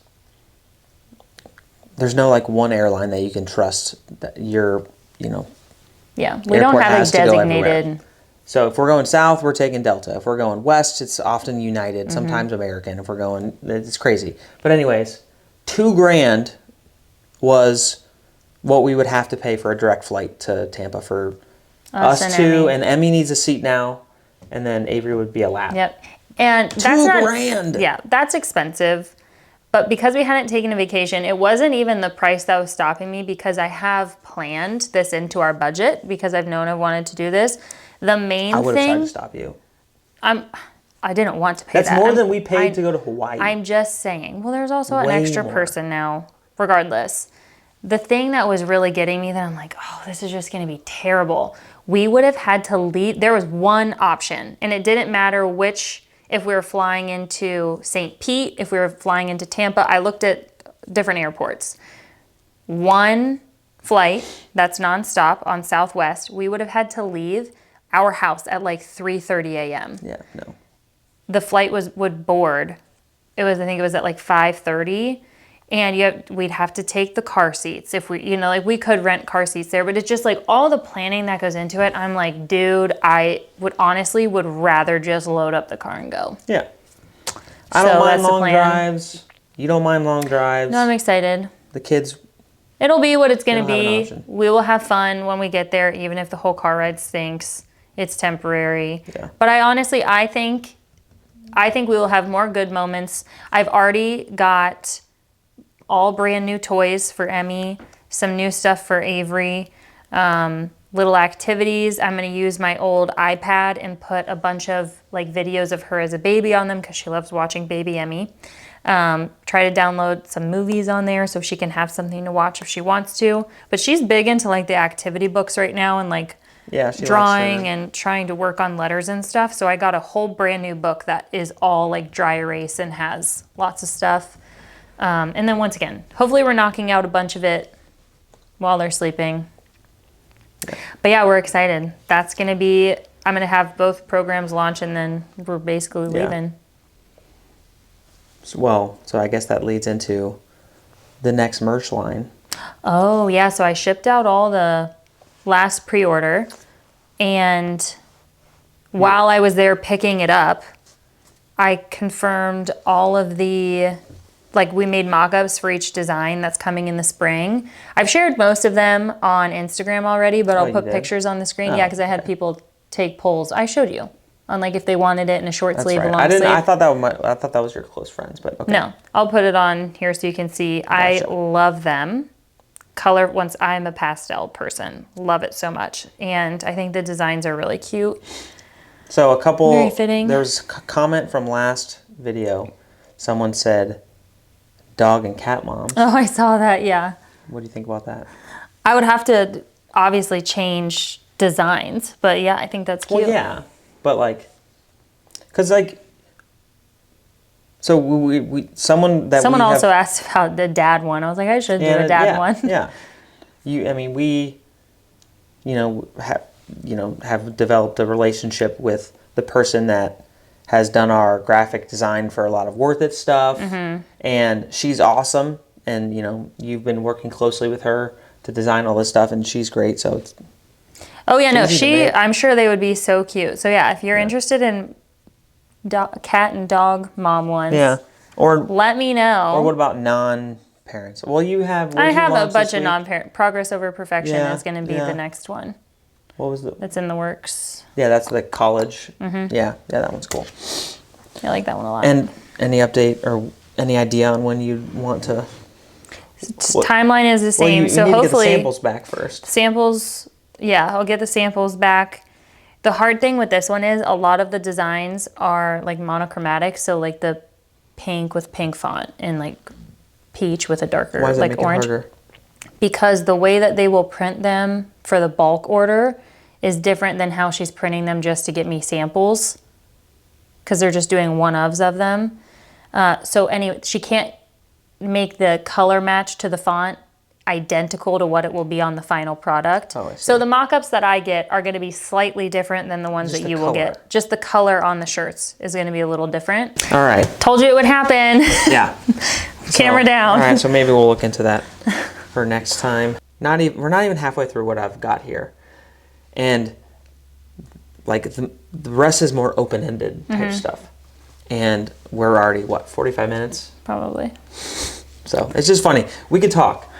there's no one airline that you can trust that you're, Yeah, we don't have a designated. So if we're going south, we're taking Delta. If we're going west, it's often United, sometimes American. If we're going, it's crazy. But anyways, $2,000 was what we would have to pay for a direct flight to Tampa for us two. And Emmy needs a seat now, and then Avery would be a lap. Yep. And that's $2,000. Yeah, that's expensive. But because we hadn't taken a vacation, it wasn't even the price that was stopping me because I have planned this into our budget because I've known I've wanted to do this. The main thing... I would have tried to stop you. I didn't want to pay that. That's more than we paid to go to Hawaii. I'm just saying. Well, there's also an extra person now, regardless. The thing that was really getting me that I'm like, oh, this is just going to be terrible. We would have had to leave. There was one option, and it didn't matter if we were flying into St. Pete, if we were flying into Tampa. I looked at different airports. One flight that's nonstop on Southwest, we would have had to leave our house at 3:30 a.m. Yeah, no. The flight would board. I think it was at 5:30, and we'd have to take the car seats if we, we could rent car seats there, but it's just all the planning that goes into it. I'm like, dude, I would rather just load up the car and go. Yeah. I don't mind long drives. You don't mind long drives. No, I'm excited. The kids. It'll be what it's going to be. We will have fun when we get there, even if the whole car ride stinks. It's temporary. Yeah. But I think we will have more good moments. I've already got all brand new toys for Emmy, some new stuff for Avery, little activities. I'm going to use my old iPad and put a bunch of videos of her as a baby on them because she loves watching baby Emmy. Try to download some movies on there so she can have something to watch if she wants to. But she's big into the activity books right now and drawing and trying to work on letters and stuff. So I got a whole brand new book that is all dry erase and has lots of stuff. And then once again, hopefully we're knocking out a bunch of it while they're sleeping. But yeah, we're excited. That's going to be, I'm going to have both programs launch and then we're basically leaving. So I guess that leads into the next merch line. Oh yeah, so I shipped out all the last pre-order. And while I was there picking it up, I confirmed all of the, like we made mock-ups for each design that's coming in the spring. I've shared most of them on Instagram already, but I'll put pictures on the screen. Yeah, because I had people take polls. I showed you on like if they wanted it in a short sleeve, a long sleeve. I thought that was your close friends, but okay. No, I'll put it on here so you can see. Gotcha. I love them. Color, once I'm a pastel person, love it so much. And I think the designs are really cute. So a couple, very fitting. There's a comment from last video. Someone said, dog and cat moms. Oh, I saw that, yeah. What do you think about that? I would have to obviously change designs, but yeah, I think that's cute. Well, yeah, but like, because like, so someone also asked about the dad one. I was like, I should do a dad one. Yeah, I mean, we, have developed a relationship with the person that has done our graphic design for a lot of Worth It stuff, and she's awesome. And you've been working closely with her to design all this stuff, and she's great. So it's I'm sure they would be so cute. So yeah, if you're interested in cat and dog mom ones, or let me know. Or what about non-parents? Well, I have a bunch of non-parent. Progress over perfection is going to be the next one. What was that's in the works? Yeah, that's the college. Yeah, that one's cool. I like that one a lot. And any update or any idea on when you want to? Timeline is the same. You so need hopefully to get the samples back first. Samples, yeah, I'll get the samples back. The hard thing with this one is a lot of the designs are like monochromatic, so like the pink with pink font and like peach with a darker like orange. Harder? Because the way that they will print them for the bulk order is different than how she's printing them just to get me samples, because they're just doing one-ofs of them. So anyway, she can't make the color match to the font identical to what it will be on the final product. Oh, I see. So the mock-ups that I get are going to be slightly different than the ones that you will get. Just the color on the shirts is going to be a little different. All right. Told you it would happen. Yeah. Camera down. All right, so maybe we'll look into that for next time. We're not even halfway through what I've got here. And like the rest is more open-ended type stuff. And we're already, 45 minutes? Probably. So it's just funny. We could talk.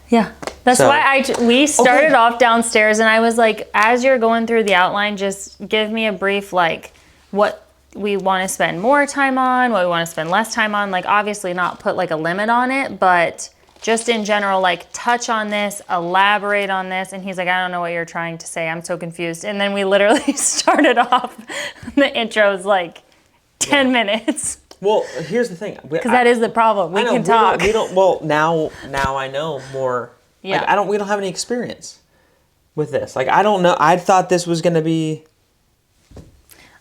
Yeah. That's why we started off downstairs, and I was like, as you're going through the outline, just give me a brief, like, what we want to spend more time on, what we want to spend less time on. Like, obviously not put like a limit on it, but just in general, like, touch on this, elaborate on this. And he's like, I don't know what you're trying to say. I'm so confused. And then we literally started off, the intro was like 10 minutes. Well, here's the thing. Because that is the problem. We can talk. We don't. Well, now I know more. Yeah. Like, we don't have any experience with this. Like, I don't know. I thought this was going to be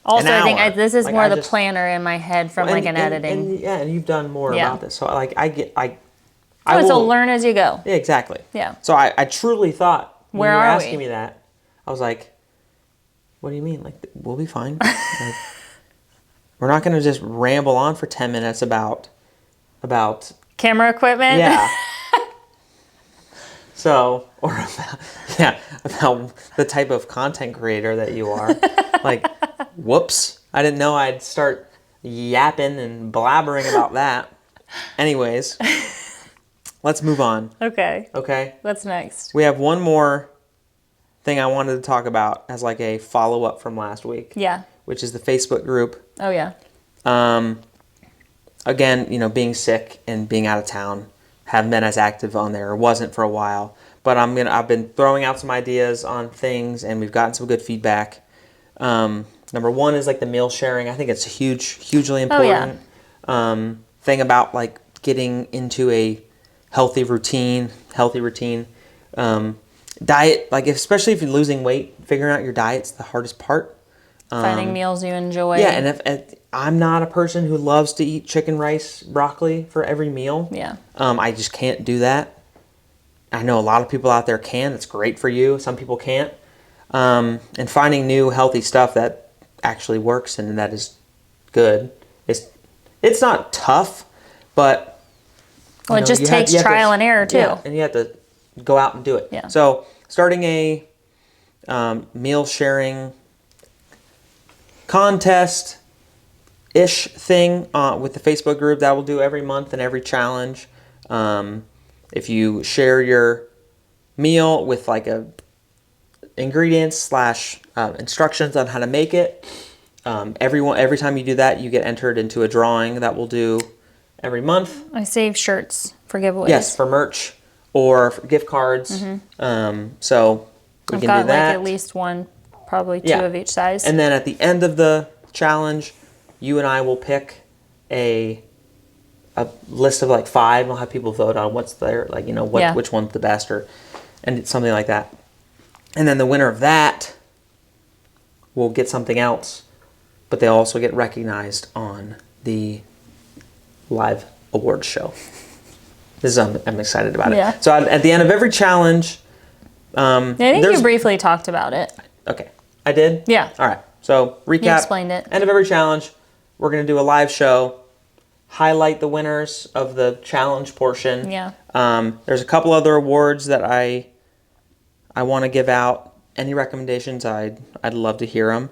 also, an hour. I think this is like, more the planner in my head from like an editing. And you've done more about this. So like so learn as you go. Yeah, exactly. Yeah. So I truly thought when you were asking we? me that, I was like, what do you mean? Like, we'll be fine. Like, we're not going to just ramble on for 10 minutes about camera equipment. Yeah. So, or about the type of content creator that you are. Like, whoops. I didn't know I'd start yapping and blabbering about that. Anyways, let's move on. Okay. Okay? What's next? We have one more thing I wanted to talk about as like a follow-up from last week. Yeah. Which is the Facebook group. Oh, yeah. Again, being sick and being out of town, haven't been as active on there, or wasn't for a while. But I've been throwing out some ideas on things, and we've gotten some good feedback. Number one is like the meal sharing. I think it's hugely important. Thing about like getting into a healthy routine. Diet, like especially if you're losing weight, figuring out your diet's the hardest part. Finding meals you enjoy. Yeah, and if I'm not a person who loves to eat chicken, rice, broccoli for every meal. Yeah. I just can't do that. I know a lot of people out there can. It's great for you. Some people can't. And finding new healthy stuff that actually works and that is good. It's not tough, but it just takes trial and error too. Yeah, and you have to go out and do it. Yeah. So starting a meal sharing contest-ish thing with the Facebook group that we'll do every month and every challenge. If you share your meal with like ingredients / instructions on how to make it, every time you do that, you get entered into a drawing that we'll do every month. I save shirts for giveaways. Yes, for merch or for gift cards. So we I've can got do that. like at least one, probably two of each size. And then at the end of the challenge, you and I will pick a list of like 5. We'll have people vote on what's there, like, you know, which one's the best, and it's something like that. And then the winner of that will get something else, but they'll also get recognized on the live awards show. I'm excited about it. So at the end of every challenge, I think you briefly talked about it. Okay, I did? Yeah. All right. So recap. You explained it. End of every challenge, we're going to do a live show, highlight the winners of the challenge portion. Yeah. There's a couple other awards that I want to give out. Any recommendations? I'd love to hear them.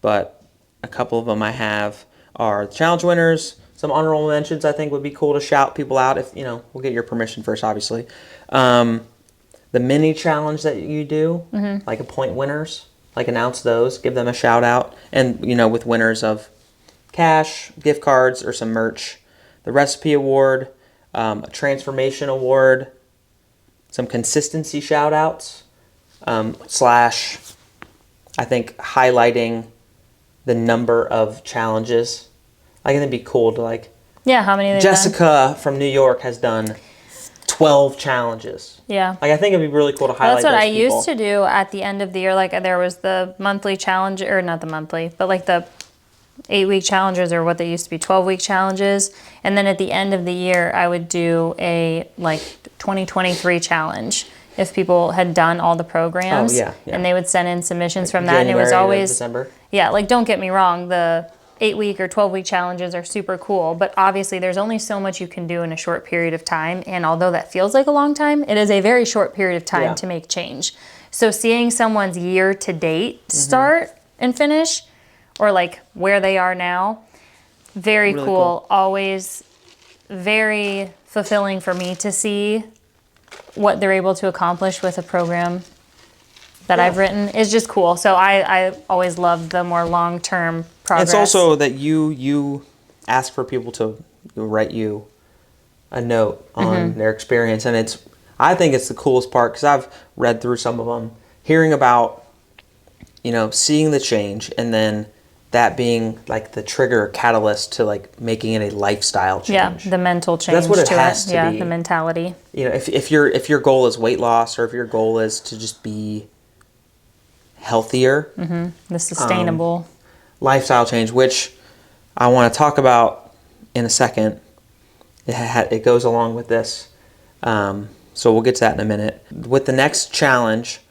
But a couple of them I have are the challenge winners. Some honorable mentions I think would be cool to shout people out if, you know, we'll get your permission first, obviously. The mini challenge that you do, like appoint winners, like announce those, give them a shout out. And, you know, with winners of cash, gift cards, or some merch. The recipe award, a transformation award, some consistency shout outs, / I think highlighting the number of challenges. I think it'd be cool to like, how many? Jessica from New York has done 12 challenges. Yeah. Like, I think it'd be really cool to highlight That's what those I people. used to do at the end of the year. Like, there was the monthly challenge, or not the monthly, but like the 8-week challenges, or what they used to be 12-week challenges. And then at the end of the year, I would do a like 2023 challenge if people had done all the programs. And they would send in submissions from that. And it was always December. Yeah, like, don't get me wrong, the 8-week or 12-week challenges are super cool, but obviously there's only so much you can do in a short period of time. And although that feels like a long time, it is a very short period of time to make change. So seeing someone's year to date start and finish, or like where they are now, very really cool. Always very fulfilling for me to see what they're able to accomplish with a program that I've written. Is just cool. So I always love the more long-term progress. It's also that you ask for people to write you a note on their experience, and I think it's the coolest part, because I've read through some of them, hearing about, you know, seeing the change, and then that being like the trigger catalyst to like making it a lifestyle change. Yeah, the mental change. That's what it has to be. Yeah, the mentality. You know, if your goal is weight loss, or if your goal is to just be healthier, the sustainable lifestyle change, which I want to talk about in a second. It goes along with this, so we'll get to that in a minute. With the next challenge,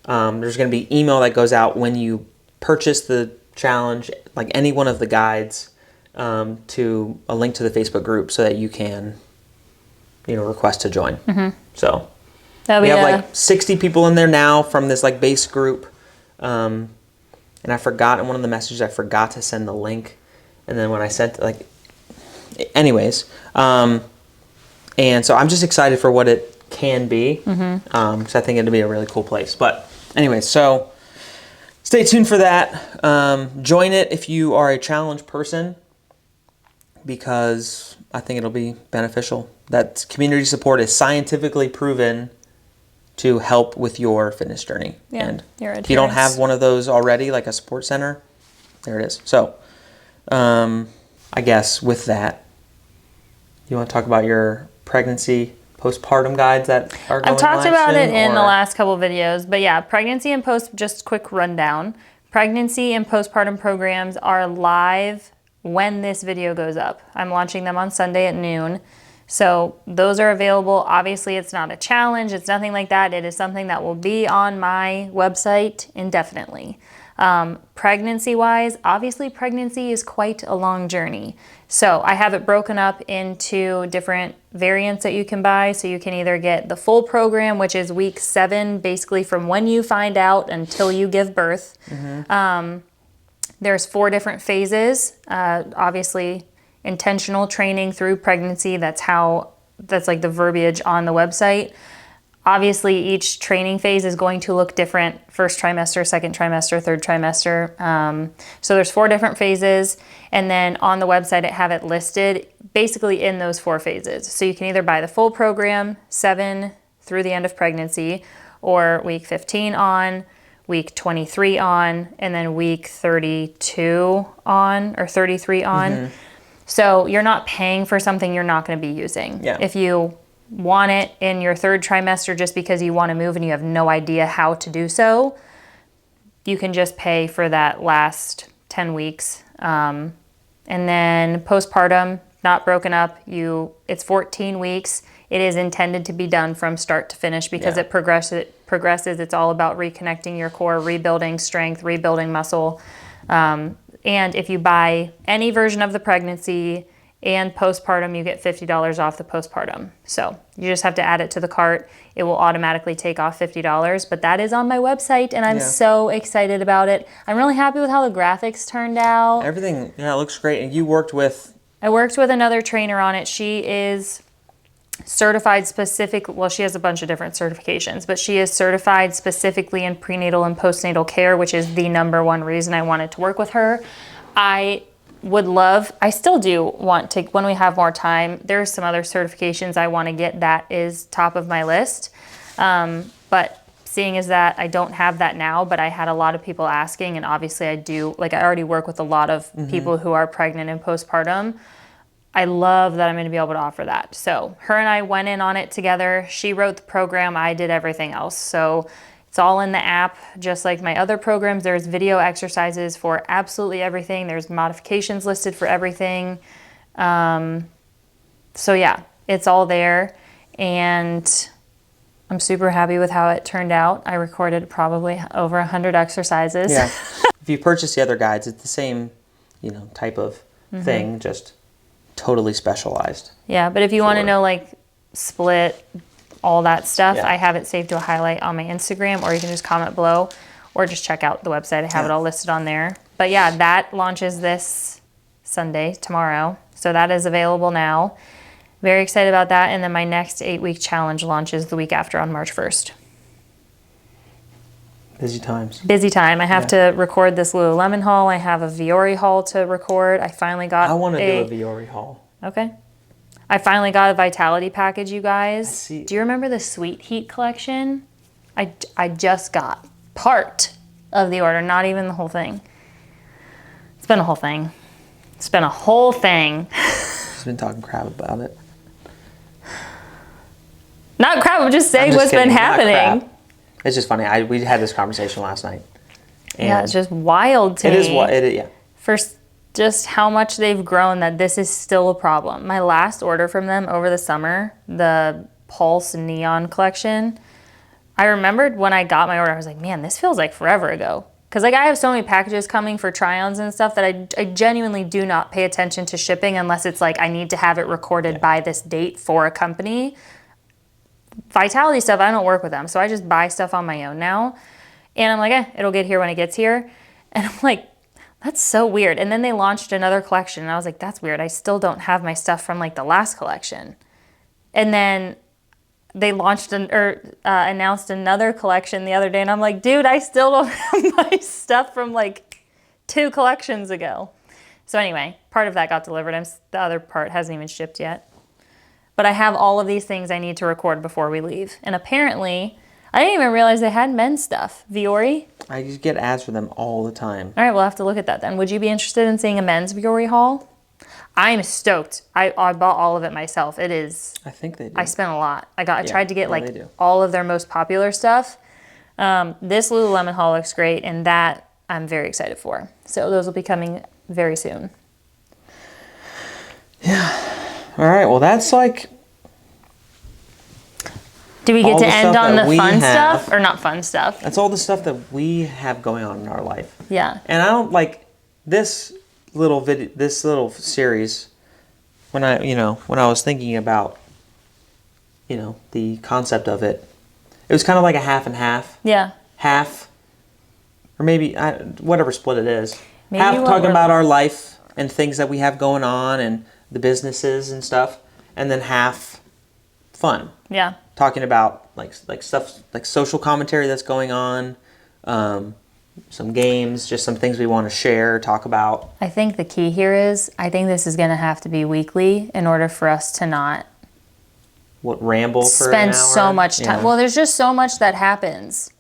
there's going to be email that goes out when you purchase the challenge, like any one of the guides, to a link to the Facebook group, so that you can, you know, request to join. So we have like 60 people in there now from this like base group, and I forgot in one of the messages, I forgot to send the link, and then when I sent, like, anyways, and so I'm just excited for what it can be, because I think it'll be a really cool place. But anyways, so stay tuned for that. Join it if you are a challenge person, because I think it'll be beneficial. That community support is scientifically proven to help with your fitness journey. And if you don't have one of those already, like a support center, there it is. So I guess with that, you want to talk about your pregnancy postpartum guides that are going I've talked live about soon, it in the last couple of videos, but yeah, pregnancy and post, just quick rundown. Pregnancy and postpartum programs are live when this video goes up. I'm launching them on Sunday at noon. So those are available. Obviously, it's not a challenge. It's nothing like that. It is something that will be on my website indefinitely. Pregnancy-wise, obviously pregnancy is quite a long journey. So I have it broken up into different variants that you can buy. So you can either get the full program, which is week 7, basically from when you find out until you give birth. There's 4 different phases. Obviously, intentional training through pregnancy. That's like the verbiage on the website. Obviously, each training phase is going to look different. First trimester, second trimester, third trimester. So there's 4 different phases. And then on the website, I have it listed basically in those 4 phases. So you can either buy the full program, 7 through the end of pregnancy, or week 15 on, week 23 on, and then week 32 on, or 33 on. So you're not paying for something you're not going to be using. Yeah. If you want it in your 3rd trimester just because you want to move and you have no idea how to do so, you can just pay for that last 10 weeks. And then postpartum, not broken up, it's 14 weeks. It is intended to be done from start to finish because it progresses. It's all about reconnecting your core, rebuilding strength, rebuilding muscle. And if you buy any version of the pregnancy and postpartum, you get $50 off the postpartum. So you just have to add it to the cart. It will automatically take off $50, but that is on my website and I'm so excited about it. I'm really happy with how the graphics turned out. Everything, looks great. And you worked with... I worked with another trainer on it. She is certified well, she has a bunch of different certifications, but she is certified specifically in prenatal and postnatal care, which is the #1 reason I wanted to work with her. I still do want to, when we have more time, there's some other certifications I want to get that is top of my list. But seeing as that I don't have that now, but I had a lot of people asking, and obviously I do, like I already work with a lot of people who are pregnant and postpartum. I love that I'm going to be able to offer that. So her and I went in on it together. She wrote the program. I did everything else. So it's all in the app, just like my other programs. There's video exercises for absolutely everything. There's modifications listed for everything. So yeah, it's all there. And I'm super happy with how it turned out. I recorded probably over 100 exercises. Yeah. If you purchase the other guides, it's the same, type of thing, just totally specialized. Yeah, but if you want to know like split, all that stuff, I have it saved to a highlight on my Instagram, or you can just comment below or just check out the website. I have it all listed on there. But yeah, that launches this Sunday, tomorrow. So that is available now. Very excited about that. And then my next 8-week challenge launches the week after on March 1st. Busy times. Busy time. I have to record this Lululemon haul. I have a Viore haul to record. I finally got I want to do a Viore haul. Okay. I finally got a Vitality package, you guys. I see. Do you remember the Sweet Heat collection? I just got part of the order, not even the whole thing. It's been a whole thing. It's been a whole thing. She's been talking crap about it. Not crap, I'm just saying what's been happening. It's just funny. We had this conversation last night. Yeah, it's just wild to me. It is what it is, yeah. First, just how much they've grown that this is still a problem. My last order from them over the summer, the Pulse Neon collection, I remembered when I got my order, I was like, man, this feels like forever ago. Because like I have so many packages coming for try-ons and stuff that I genuinely do not pay attention to shipping unless it's like I need to have it recorded by this date for a company. Vitality stuff, I don't work with them, so I just buy stuff on my own now. And I'm like, it'll get here when it gets here. And I'm like, that's so weird. And then they launched another collection, and I was like, that's weird. I still don't have my stuff from like the last collection. And then they launched announced another collection the other day, and I'm like, dude, I still don't have my stuff from like 2 collections ago. So anyway, part of that got delivered. The other part hasn't even shipped yet. But I have all of these things I need to record before we leave. And apparently, I didn't even realize they had men's stuff. Viore? I just get ads for them all the time. All right, we'll have to look at that then. Would you be interested in seeing a men's Viore haul? I'm stoked. I bought all of it myself. It is... I think they do. I spent a lot. I tried to get all of their most popular stuff. This Lululemon haul looks great, and that I'm very excited for. So those will be coming very soon. Yeah. All right. Well, that's like Do we get all to the end stuff on that the we fun have. stuff or not fun stuff? That's all the stuff that we have going on in our life. Yeah. And I don't like this little video, this little series. When I was thinking about, the concept of it, it was kind of like a half and half. Yeah. Half, or maybe whatever split it is. Maybe half what talking we're- about our life and things that we have going on and the businesses and stuff, and then half fun. Yeah. Talking about like stuff like social commentary that's going on, some games, just some things we want to share, talk about. I think the key here is, I think this is going to have to be weekly in order for us to not Ramble for an spend hour? so much time. Yeah. Well, there's just so much that happens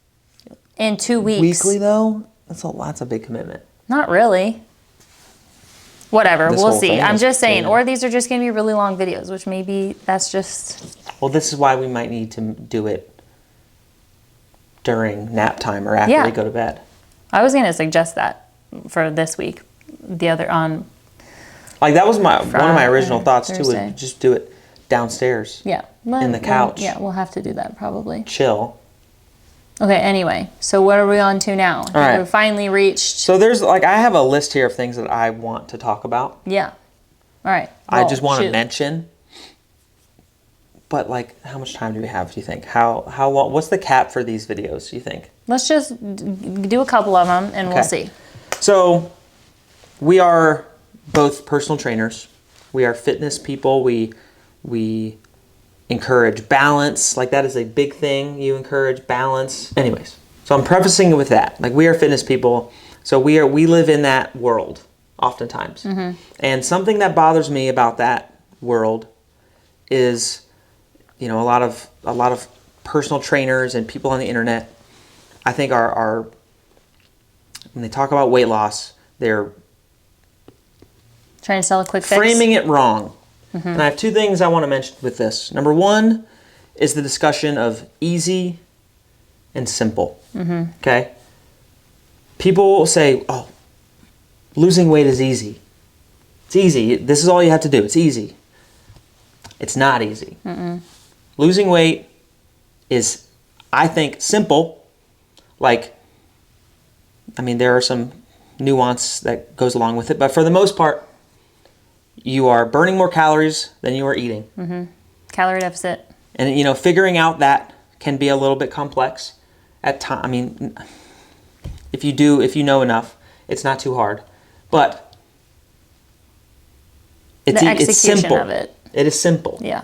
in 2 weeks. Weekly though, that's a big commitment. Not really. Whatever, This we'll whole see. thing I'm is- just saying, yeah. or these are just going to be really long videos, which maybe that's just... Well, this is why we might need to do it during nap time or after Yeah. we go to bed. I was going to suggest that for this week. The other on... Like that was one of my Friday, original thoughts too. Thursday. Would just do it downstairs. Yeah. In the couch. Yeah, we'll have to do that probably. Chill. Okay, anyway. So what are we on to now? All right. We've finally reached... So there's I have a list here of things that I want to talk about. Yeah. All right. I roll, just want to shoot. mention. But how much time do we have? Do you think? How long? What's the cap for these videos? Do you think? Let's just do a couple of them and we'll Okay. see. So we are both personal trainers. We are fitness people. We encourage balance. Like that is a big thing. You encourage balance. Anyways, so I'm prefacing it with that. Like we are fitness people. So we live in that world oftentimes. And something that bothers me about that world is, a lot of personal trainers and people on the internet, I think are when they talk about weight loss, they're Trying to sell a quick fix. framing it wrong. And I have two things I want to mention with this. Number one is the discussion of easy and simple. Okay? People say, oh, losing weight is easy. It's easy. This is all you have to do. It's easy. It's not easy. Losing weight is, I think, simple. There are some nuance that goes along with it, but for the most part, you are burning more calories than you are eating. Calorie deficit. And, figuring out that can be a little bit complex at times. If you know enough, it's not too hard. But it's The it's execution simple. of it. It is simple. Yeah.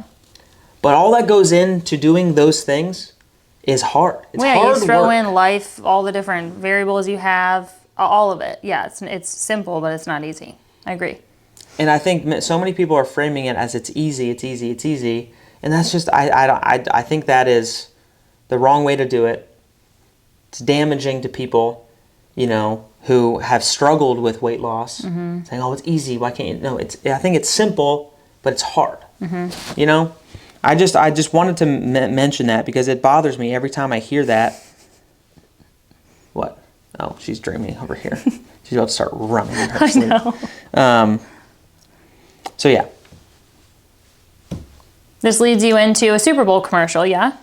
But all that goes into doing those things is hard. It's Well, hard you throw work. in life, all the different variables you have, all of it. Yeah, it's simple, but it's not easy. I agree. And I think so many people are framing it as it's easy, it's easy, it's easy. And that's just, I think that is the wrong way to do it. It's damaging to people, who have struggled with weight loss. Saying, oh, it's easy, why can't you? No, I think it's simple, but it's hard. I just wanted to mention that because it bothers me every time I hear that. What? Oh, she's dreaming over here. She's about to start running in her sleep. know. So yeah. This leads you into a Super Bowl commercial, yeah?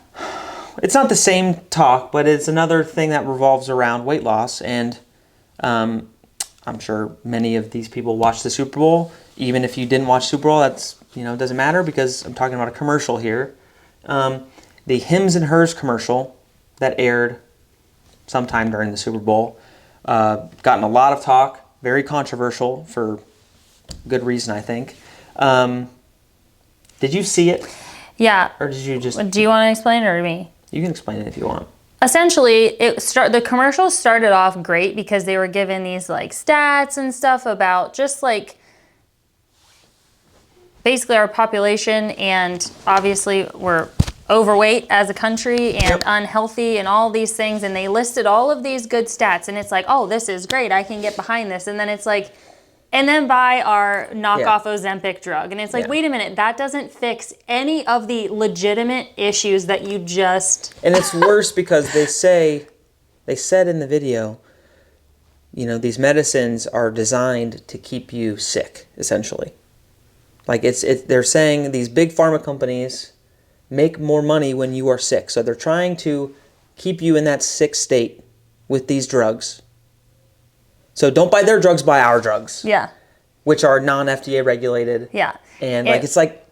It's not the same talk, but it's another thing that revolves around weight loss. And I'm sure many of these people watch the Super Bowl. Even if you didn't watch Super Bowl, that's, it doesn't matter because I'm talking about a commercial here. The Hims and Hers commercial that aired sometime during the Super Bowl gotten a lot of talk, very controversial for good reason, I think. Did you see it? Yeah. Or did you just... Do you want to explain it or me? You can explain it if you want. Essentially, the commercial started off great because they were given these stats and stuff about just basically our population, and obviously we're overweight as a country and unhealthy and all these things, and they listed all of these good stats, and it's oh, this is great, I can get behind this, and then it's and then buy our knockoff Ozempic drug. And it's wait a minute, that doesn't fix any of the legitimate issues that you just... And it's worse because they said in the video, these medicines are designed to keep you sick, essentially. They're saying these big pharma companies make more money when you are sick. So they're trying to keep you in that sick state with these drugs. So don't buy their drugs, buy our drugs. Yeah. Which are non-FDA regulated. Yeah. And it's like,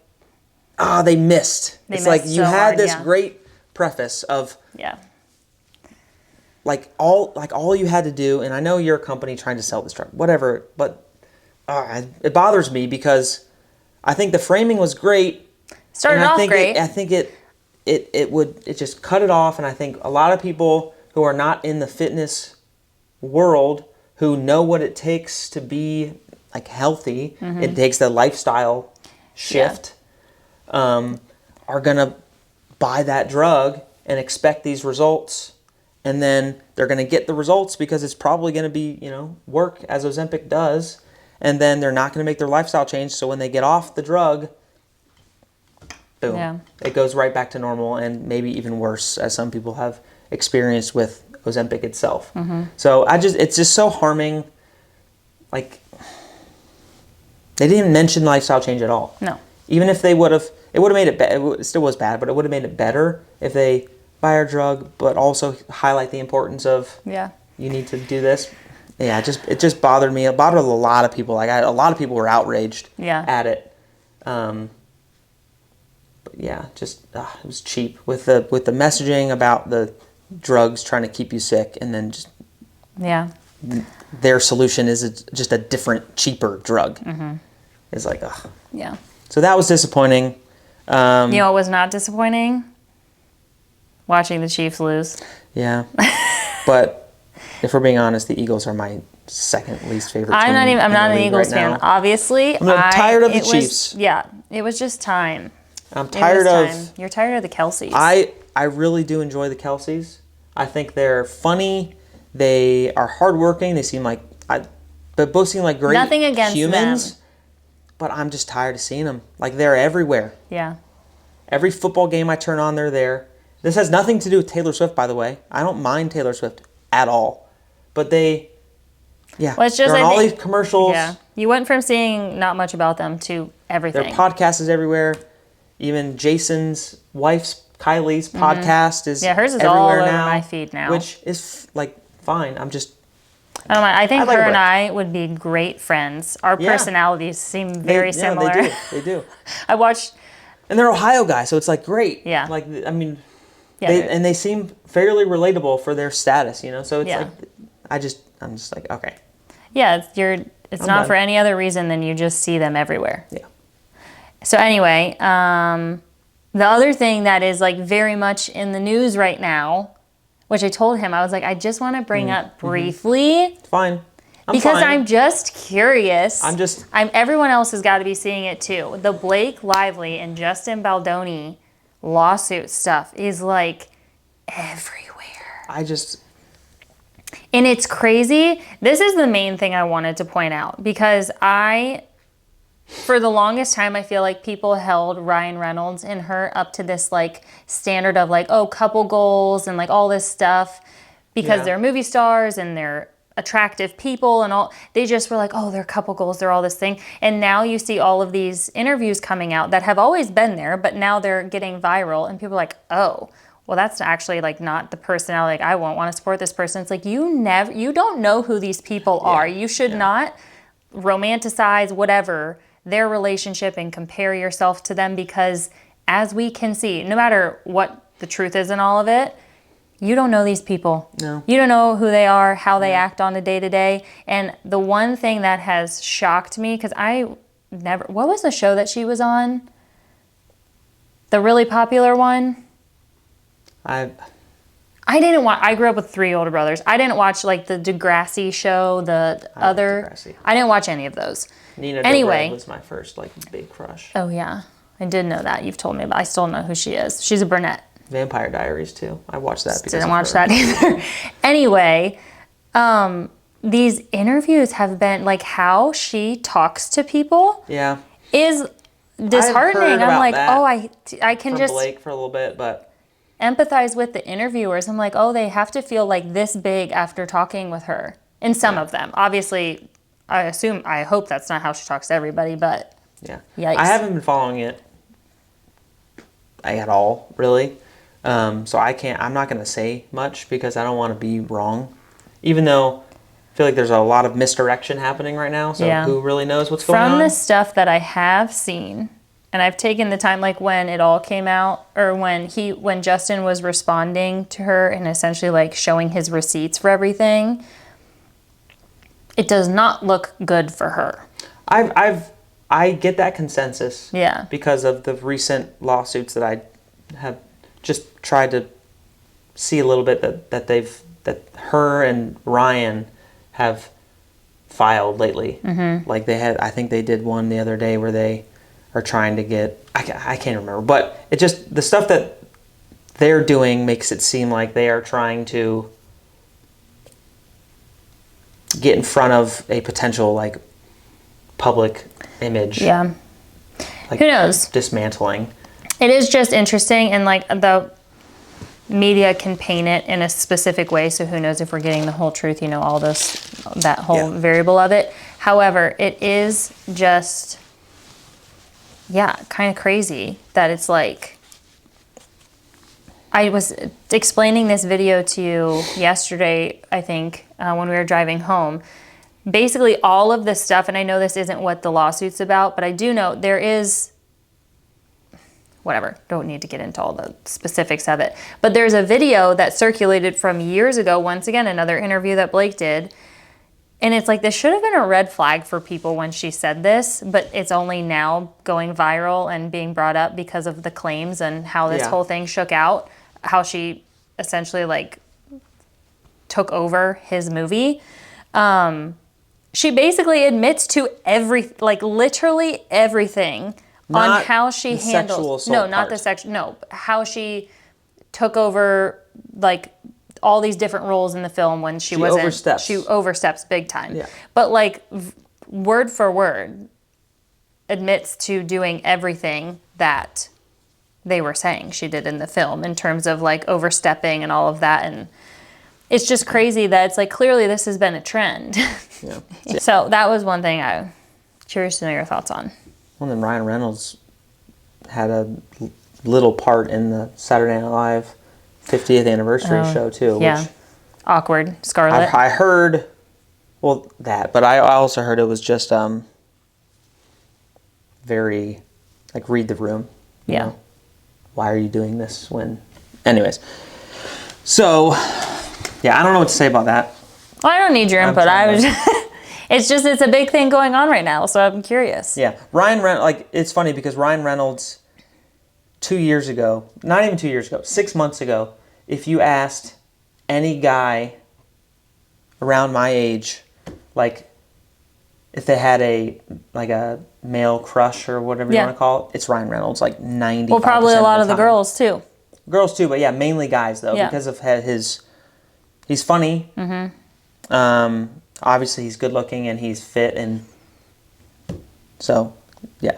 they missed. It's like you had this great preface of like all you had to do, and I know you're a company trying to sell this drug, whatever, but it bothers me because I think the framing was great. Started off great. I think it just cut it off, and I think a lot of people who are not in the fitness world, who know what it takes to be like healthy, it takes the lifestyle shift, are gonna buy that drug and expect these results, and then they're gonna get the results because it's probably gonna be, work as Ozempic does, and then they're not gonna make their lifestyle change. So when they get off the drug, boom, it goes right back to normal, and maybe even worse, as some people have experienced with Ozempic itself. So it's just so harming. Like, they didn't mention lifestyle change at all. No. Even if they would have, it would have made it better. It still was bad, but it would have made it better if they buy our drug, but also highlight the importance of you need to do this. Yeah, it just bothered me. It bothered a lot of people. Like, a lot of people were outraged at it. But yeah, just it was cheap with the messaging about the drugs trying to keep you sick, and then just their solution is just a different, cheaper drug. It's like, So that was disappointing. You know what was not disappointing? Watching the Chiefs lose. Yeah. But if we're being honest, the Eagles are my second least favorite team. I'm not an Eagles fan, obviously. I'm tired of the Chiefs. It was just time. I'm tired of... You're tired of the Kelseys. I really do enjoy the Kelseys. I think they're funny. They are hardworking. They seem like... But both seem like great Nothing against humans. them. But I'm just tired of seeing them. Like, they're everywhere. Yeah. Every football game I turn on, they're there. This has nothing to do with Taylor Swift, by the way. I don't mind Taylor Swift at all. But they... Yeah, well, it's just, they're in all these commercials. Yeah. You went from seeing not much about them to everything. Their podcast is everywhere. Even Jason's wife's, Kylie's podcast is hers is everywhere all over now, my feed now. Which is, like, fine. I'm just... I don't mind. I think her and I would be great friends. Our personalities seem very similar. Yeah, they do. I watched... And they're Ohio guys, so it's, like, great. Yeah. Like, I mean... Yeah, and they seem fairly relatable for their status, So it's like... I'm just like, okay. Yeah, it's not for any other reason than you just see them everywhere. Yeah. So anyway, the other thing that is like very much in the news right now, which I told him, I was like, I just want to bring up briefly. It's fine. I'm just curious. I'm everyone else has got to be seeing it too. The Blake Lively and Justin Baldoni lawsuit stuff is like everywhere. And it's crazy. This is the main thing I wanted to point out because for the longest time, I feel like people held Ryan Reynolds and her up to this like standard of like, oh, couple goals and like all this stuff because they're movie stars and they're attractive people and all. They just were like, oh, they're couple goals, they're all this thing. And now you see all of these interviews coming out that have always been there, but now they're getting viral and people are like, oh, well, that's actually like not the personality. Like, I won't want to support this person. It's like you don't know who these people are. You should not romanticize whatever their relationship and compare yourself to them because as we can see, no matter what the truth is in all of it, you don't know these people. No. You don't know who they are, how they act on a day-to-day. And the one thing that has shocked me, because what was the show that she was on? The really popular one? I grew up with 3 older brothers. I didn't watch like the Degrassi show, I didn't watch any of those. Nina Dobrev was my first like big crush. Oh yeah, I did know that. You've told me about. I still know who she is. She's a brunette. Vampire Diaries too. I watched that. Didn't watch that either. Anyway, these interviews have been like how she talks to people. Yeah. Is disheartening. I'm like, oh, I can just Blake for a little bit, but empathize with the interviewers. I'm like, oh, they have to feel like this big after talking with her. And some of them, obviously, I hope that's not how she talks to everybody, but yeah. Yikes. I haven't been following it at all, really. So I'm not going to say much because I don't want to be wrong. Even though I feel like there's a lot of misdirection happening right now. So who really knows what's going on? From the stuff that I have seen, and I've taken the time, like when it all came out, or when Justin was responding to her and essentially like showing his receipts for everything, it does not look good for her. I get that consensus. Yeah. Because of the recent lawsuits that I have just tried to see a little bit that her and Ryan have filed lately. Mm-hmm. Like I think they did one the other day where they are trying to get, I can't remember, but it just, the stuff that they're doing makes it seem like they are trying to get in front of a potential like public image. Yeah. Like, who knows? Dismantling. It is just interesting, and like the media can paint it in a specific way, so who knows if we're getting the whole truth, all that whole variable of it. However, it is just, kind of crazy that it's like, I was explaining this video to you yesterday, I think, when we were driving home. Basically all of this stuff, and I know this isn't what the lawsuit's about, but I do know there is, whatever, don't need to get into all the specifics of it. But there's a video that circulated from years ago, once again, another interview that Blake did. And it's like, this should have been a red flag for people when she said this, but it's only now going viral and being brought up because of the claims and how this whole thing shook out, how she essentially like took over his movie. She basically admits to literally everything. Not on how she handles, how she took over like all these different roles in the film when she oversteps big time. Yeah. But like word for word admits to doing everything that they were saying she did in the film in terms of like overstepping and all of that. And it's just crazy that it's like, clearly this has been a trend. Yeah. So that was one thing I'm curious to know your thoughts on. Well, then Ryan Reynolds had a little part in the Saturday Night Live 50th anniversary show too. Yeah. Which awkward. Scarlett. I heard, but I also heard it was just very, like, read the room. You know? Why are you doing this when... Anyways. So, I don't know what to say about that. Well, I don't need your input. It's a big thing going on right now, so I'm curious. Yeah. Ryan Reynolds, it's funny because Ryan Reynolds 2 years ago, not even 2 years ago, 6 months ago, if you asked any guy around my age, like, if they had a male crush or whatever you want to call it, it's Ryan Reynolds, like 90%. Well, probably a lot of the girls too. Girls too, but mainly guys though, because of he's funny. Mm-hmm. Obviously he's good looking and he's fit, and so, yeah.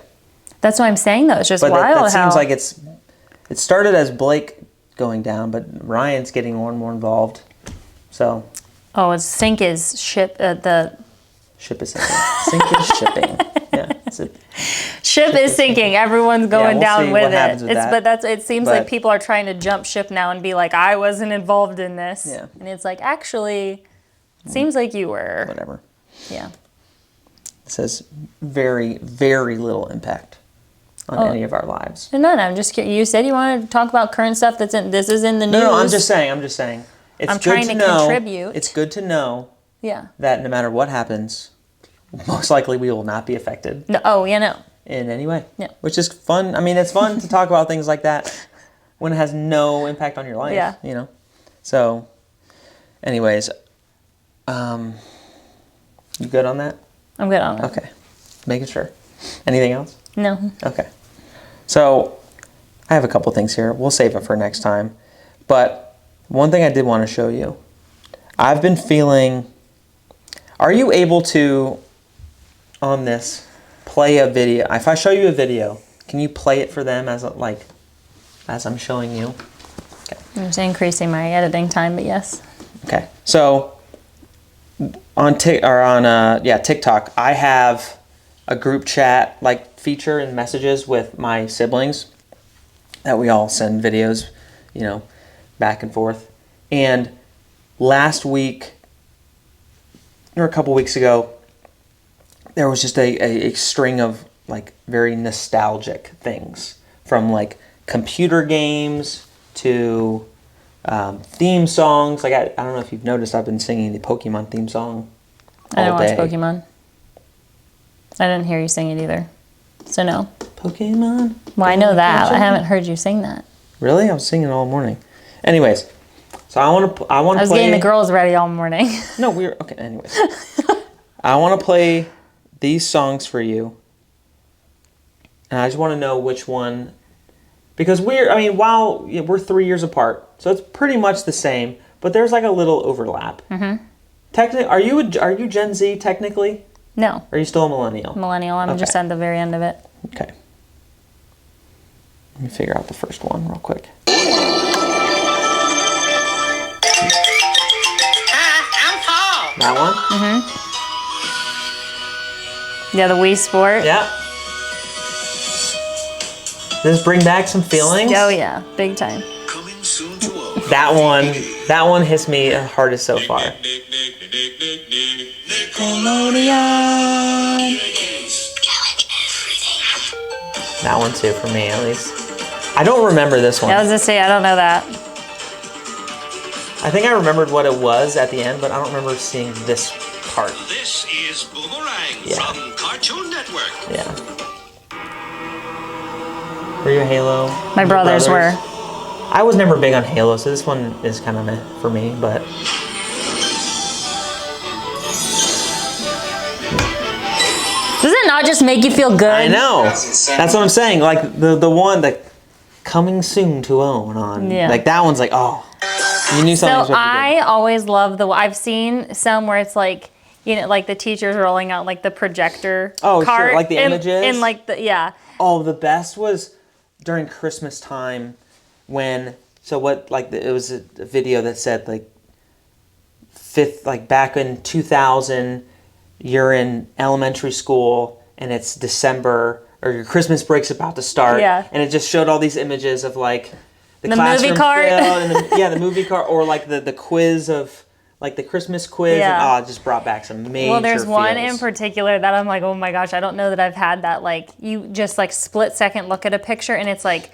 That's what I'm saying though, it's just wild it seems like it started as Blake going down, but Ryan's getting more and more involved, so. Oh, it's sink is ship, Ship is sinking. Sink is shipping. Yeah. Ship is sinking. Everyone's going down with it. It seems like people are trying to jump ship now and be like, I wasn't involved in this. Yeah. And it's like, actually, it seems like you were. Whatever. Yeah. It says very, very little impact on any of our lives. No, I'm just kidding. You said you wanted to talk about current stuff this is in the news. No, I'm just saying. I'm trying to contribute. It's good to know that no matter what happens, most likely we will not be affected. No, in any way. Yeah. Which is fun. I mean, it's fun to talk about things like that when it has no impact on your life. Yeah. You know? So, anyways, you good on that? I'm good on that. Okay. Making sure. Anything else? No. Okay. So, I have a couple things here. We'll save it for next time. But one thing I did want to show you. I've been feeling... Are you able to, on this, play a video? If I show you a video, can you play it for them as I'm showing you? Okay. I'm just increasing my editing time, but yes. Okay. So on TikTok, I have a group chat feature and messages with my siblings, that we all send videos, you know, back and forth. And last week, or a couple weeks ago, there was just a string of like very nostalgic things, from like computer games to theme songs. Like I don't know if you've noticed, I've been singing the Pokemon theme song all I don't day. watch Pokemon. I didn't hear you sing it either. So no. Pokemon? Well, I know that. I haven't heard you sing that. Really? I was singing all morning. Anyways, so I want to I was play... getting the girls ready all morning. No, we're... Okay, anyways. I want to play these songs for you. And I just want to know which one... Because while we're 3 years apart, so it's pretty much the same, but there's like a little overlap. Mm-hmm. Technically, are you Gen Z technically? No. Or are you still a millennial? Millennial. I'm just at the very end of it. Okay. Let me figure out the first one real quick. I'm Paul. That one? Mm-hmm. Yeah, the Wii Sport. Yeah. Does this bring back some feelings? Oh yeah, big time. Coming soon to all. That one hits me the hardest so far. That one too, for me at least. I don't remember this one. I was gonna say I don't know that. I think I remembered what it was at the end, but I don't remember seeing this part. This is Boomerang Yeah. from Cartoon Network. Yeah. Were you a Halo? My brothers were. I was never big on Halo, so this one is kind of meh for me, but... Does it not just make you feel good? I know. That's what I'm saying. Like, the one that coming soon to own on. Yeah. Like, that one's like, oh. You knew something was So supposed to be I always love I've seen some where it's like, you know, like the teachers rolling out like the projector Oh, cart sure, like the images? and like yeah. Oh, the best was during Christmas time when, so what, like, it was a video that said, like, back in 2000, you're in elementary school and it's December, or your Christmas break's about to start. Yeah. And it just showed all these images of, like, the movie classroom cart. fill and the movie cart, or, like, the quiz of, like, the Christmas quiz. Yeah. And, it just brought back some major Well, there's one in feels. particular that I'm like, oh my gosh, I don't know that I've had that. Like, you just like split second look at a picture and it's like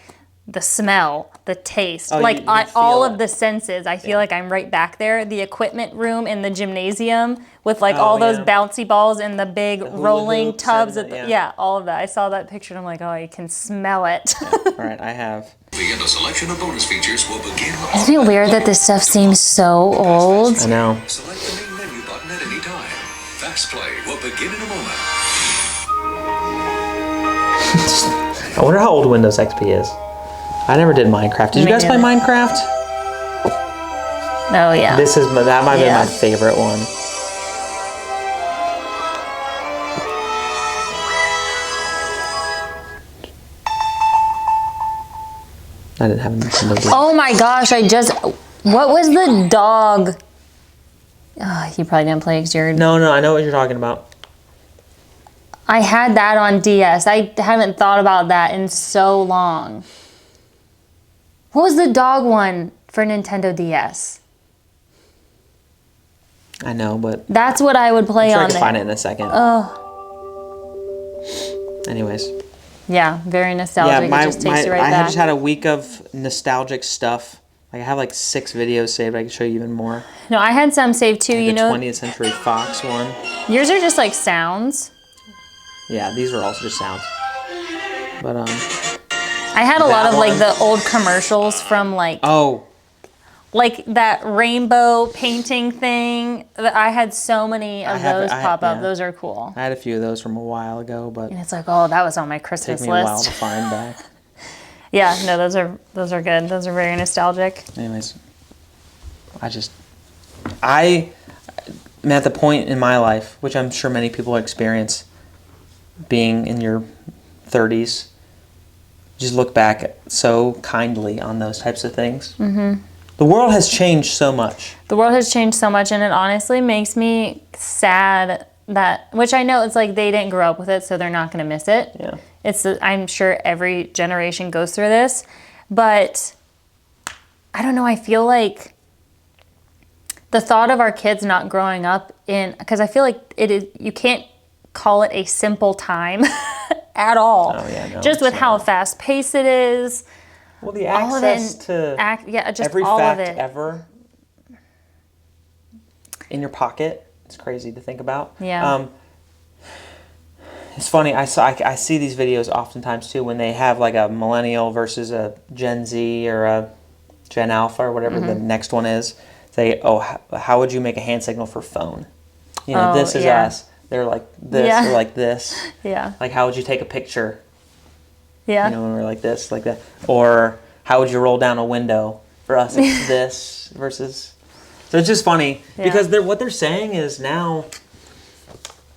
the smell, the taste, Oh, like you all feel of it. the senses. I feel like I'm right back there. The equipment room in the gymnasium with like all those yeah. bouncy balls and the big hula rolling hoops tubs. and Yeah, all of that. I saw that picture and I'm like, oh, I can smell it. All right, I have. And a selection of bonus features will begin. Isn't it weird that this stuff seems so old? I know. Select the main menu button at any time. Fast play will begin in a moment. I wonder how old Windows XP is. I never did Minecraft. Did you Me guys play neither. Minecraft? Oh yeah. That might be Yeah. my favorite one. I didn't have a Nintendo. Oh my gosh, what was the dog? You probably didn't play because you're... No, I know what you're talking about. I had that on DS. I haven't thought about that in so long. What was the dog one for Nintendo DS? I know, but That's what I would play I'm sure I on can there. find it in a second. Anyways. Yeah, very nostalgic. It just takes you right I back. just had a week of nostalgic stuff. Like, I have like 6 videos saved. I can show you even more. No, I had some saved too, Like you the know. 20th Century Fox one. Yours are just like sounds. Yeah, these were also just sounds. But I had a lot That of like one. the old commercials from like that rainbow painting thing. I had so many of those pop up. yeah. Those are cool. I had a few of those from a while ago, but And it's like, oh, that was on my it Christmas took me a while list. to find back. Yeah, no, those are good. Those are very nostalgic. Anyways, I'm at the point in my life, which I'm sure many people experience, being in your 30s, just look back so kindly on those types of things. Mm-hmm. The world has changed so much. The world has changed so much, and it honestly makes me sad that, which I know it's like they didn't grow up with it, so they're not going to miss it. Yeah. I'm sure every generation goes through this, But I don't know, I feel like the thought of our kids not growing up in, because I feel like it is, you can't call it a simple time at all. Oh, yeah, no, just with it's how not. fast paced it is. Well, the All of it access and to yeah, just every all fact of it. ever in your pocket, it's crazy to think about. Yeah. It's funny, I see these videos oftentimes too when they have like a millennial versus a Gen Z or a Gen Alpha or whatever the next one is. Say, oh, how would you make a hand signal for phone? You know, Oh, this is yeah. us. They're like this Yeah. or like this. Yeah. Like, how would you take a picture? Yeah. You know, when we're like this, like that. Or how would you roll down a window? For us, it's this versus. So it's just funny because what they're saying is now,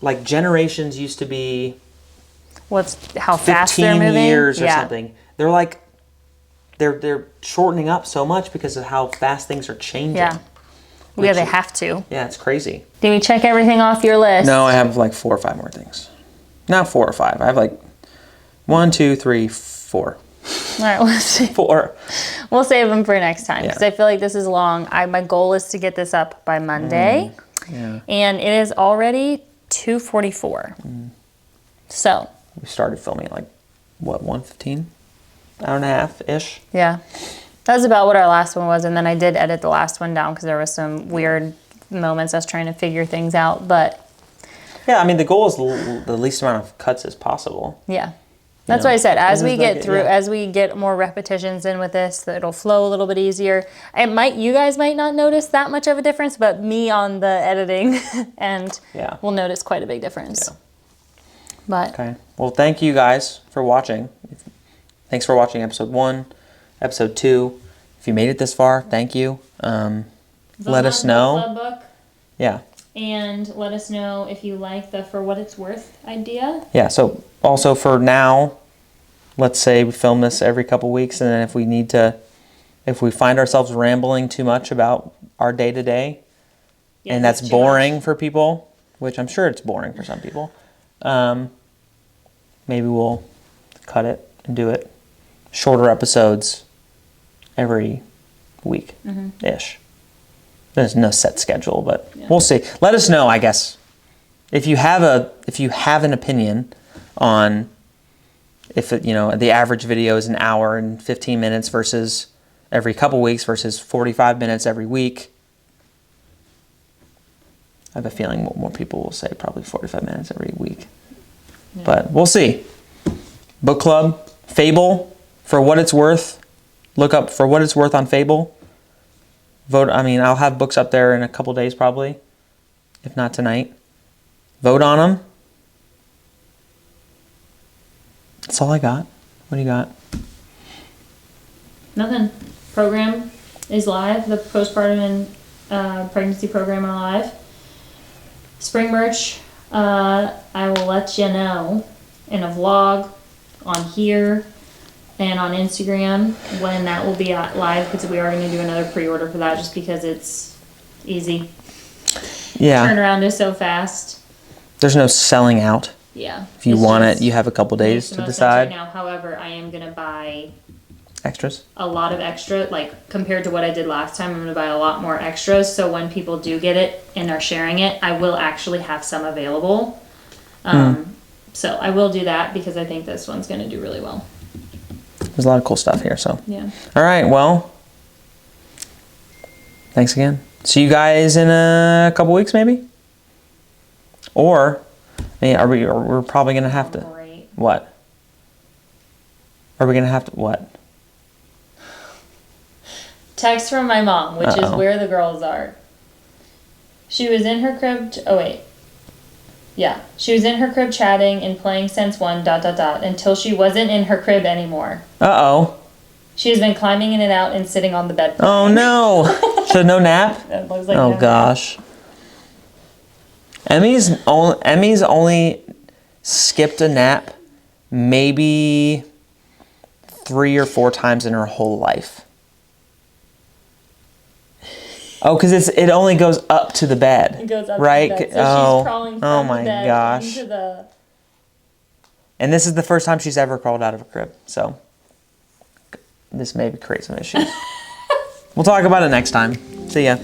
like generations used to be How fast they're 15 moving? years or Yeah. something. They're like, they're shortening up so much because of how fast things are changing. Yeah. Yeah, they have to. Yeah, it's crazy. Did we check everything off your list? No, I have like 4 or 5 more things. Not 4 or 5. I have like 1, 2, 3, 4. All right, we'll see. 4. We'll save them for next time because Yeah. I feel like this is long. My goal is to get this up by Monday, Yeah. and it is already 2:44. So, We started filming at like, what, 1:15? Hour and a half-ish? yeah. That was about what our last one was, and then I did edit the last one down because there was some weird moments I was trying to figure things out, but Yeah, I mean, the goal is the least amount of cuts as possible. yeah. That's know, what I said. As this we is get like- through, yeah. as we get more repetitions in with this, it'll flow a little bit easier. You guys might not notice that much of a difference, but me on the editing and Yeah. will notice quite a big difference. Yeah. But Okay. Well, thank you guys for watching. Thanks for watching episode 1, episode 2. If you made it this far, thank you. Let us know. Book, Yeah. and let us know if you like the For What It's Worth idea. Yeah, so also for now, let's say we film this every couple weeks, and then if we find ourselves rambling too much about our day-to-day, Yeah, and that's too boring much. for people, which I'm sure it's boring for some people, maybe we'll cut it and do it. Shorter episodes every week-ish. There's no set schedule, but we'll see. Let us know, I guess, if you have an opinion on if the average video is an hour and 15 minutes versus every couple weeks versus 45 minutes every week. I have a feeling more people will say probably 45 minutes every week. Yeah. But we'll see. Book Club, Fable, For What It's Worth. Look up For What It's Worth on Fable. Vote. I mean, I'll have books up there in a couple days probably, if not tonight. Vote on them. That's all I got. What do you got? Nothing. Program is live. The postpartum and pregnancy program are live. Spring merch, I will let you know in a vlog on here and on Instagram when that will be live, because we are going to do another pre-order for that just because it's easy. Yeah. Turnaround is so fast. There's no selling out. Yeah. If you It's want just- it, you have a couple days makes the to most sense decide. right now. However, I am going to buy Extras. a lot of extra, like compared to what I did last time. I'm going to buy a lot more extras, so when people do get it and are sharing it, I will actually have some available. So I will do that because I think this one's going to do really well. There's a lot of cool stuff here, so. Yeah. All right, well, thanks again. See you guys in a couple weeks, maybe? Or, we're probably going to have to. Great. What? Are we going to have to, what? Text from my mom, which is Uh-oh. where the girls are. She was in her crib. Oh wait. Yeah, she was in her crib chatting and playing since one ... until she wasn't in her crib anymore. Uh-oh. She has been climbing in and out and sitting on the bed. Oh, no. So no nap? It looks like Oh, no. gosh. Emmy's only skipped a nap maybe 3 or 4 times in her whole life. Oh, because it only goes up to the bed. It goes up right? to the bed. So oh, she's crawling from oh the my bed gosh. into the... And this is the first time she's ever crawled out of a crib. So this may create some issues. We'll talk about it next time. See ya.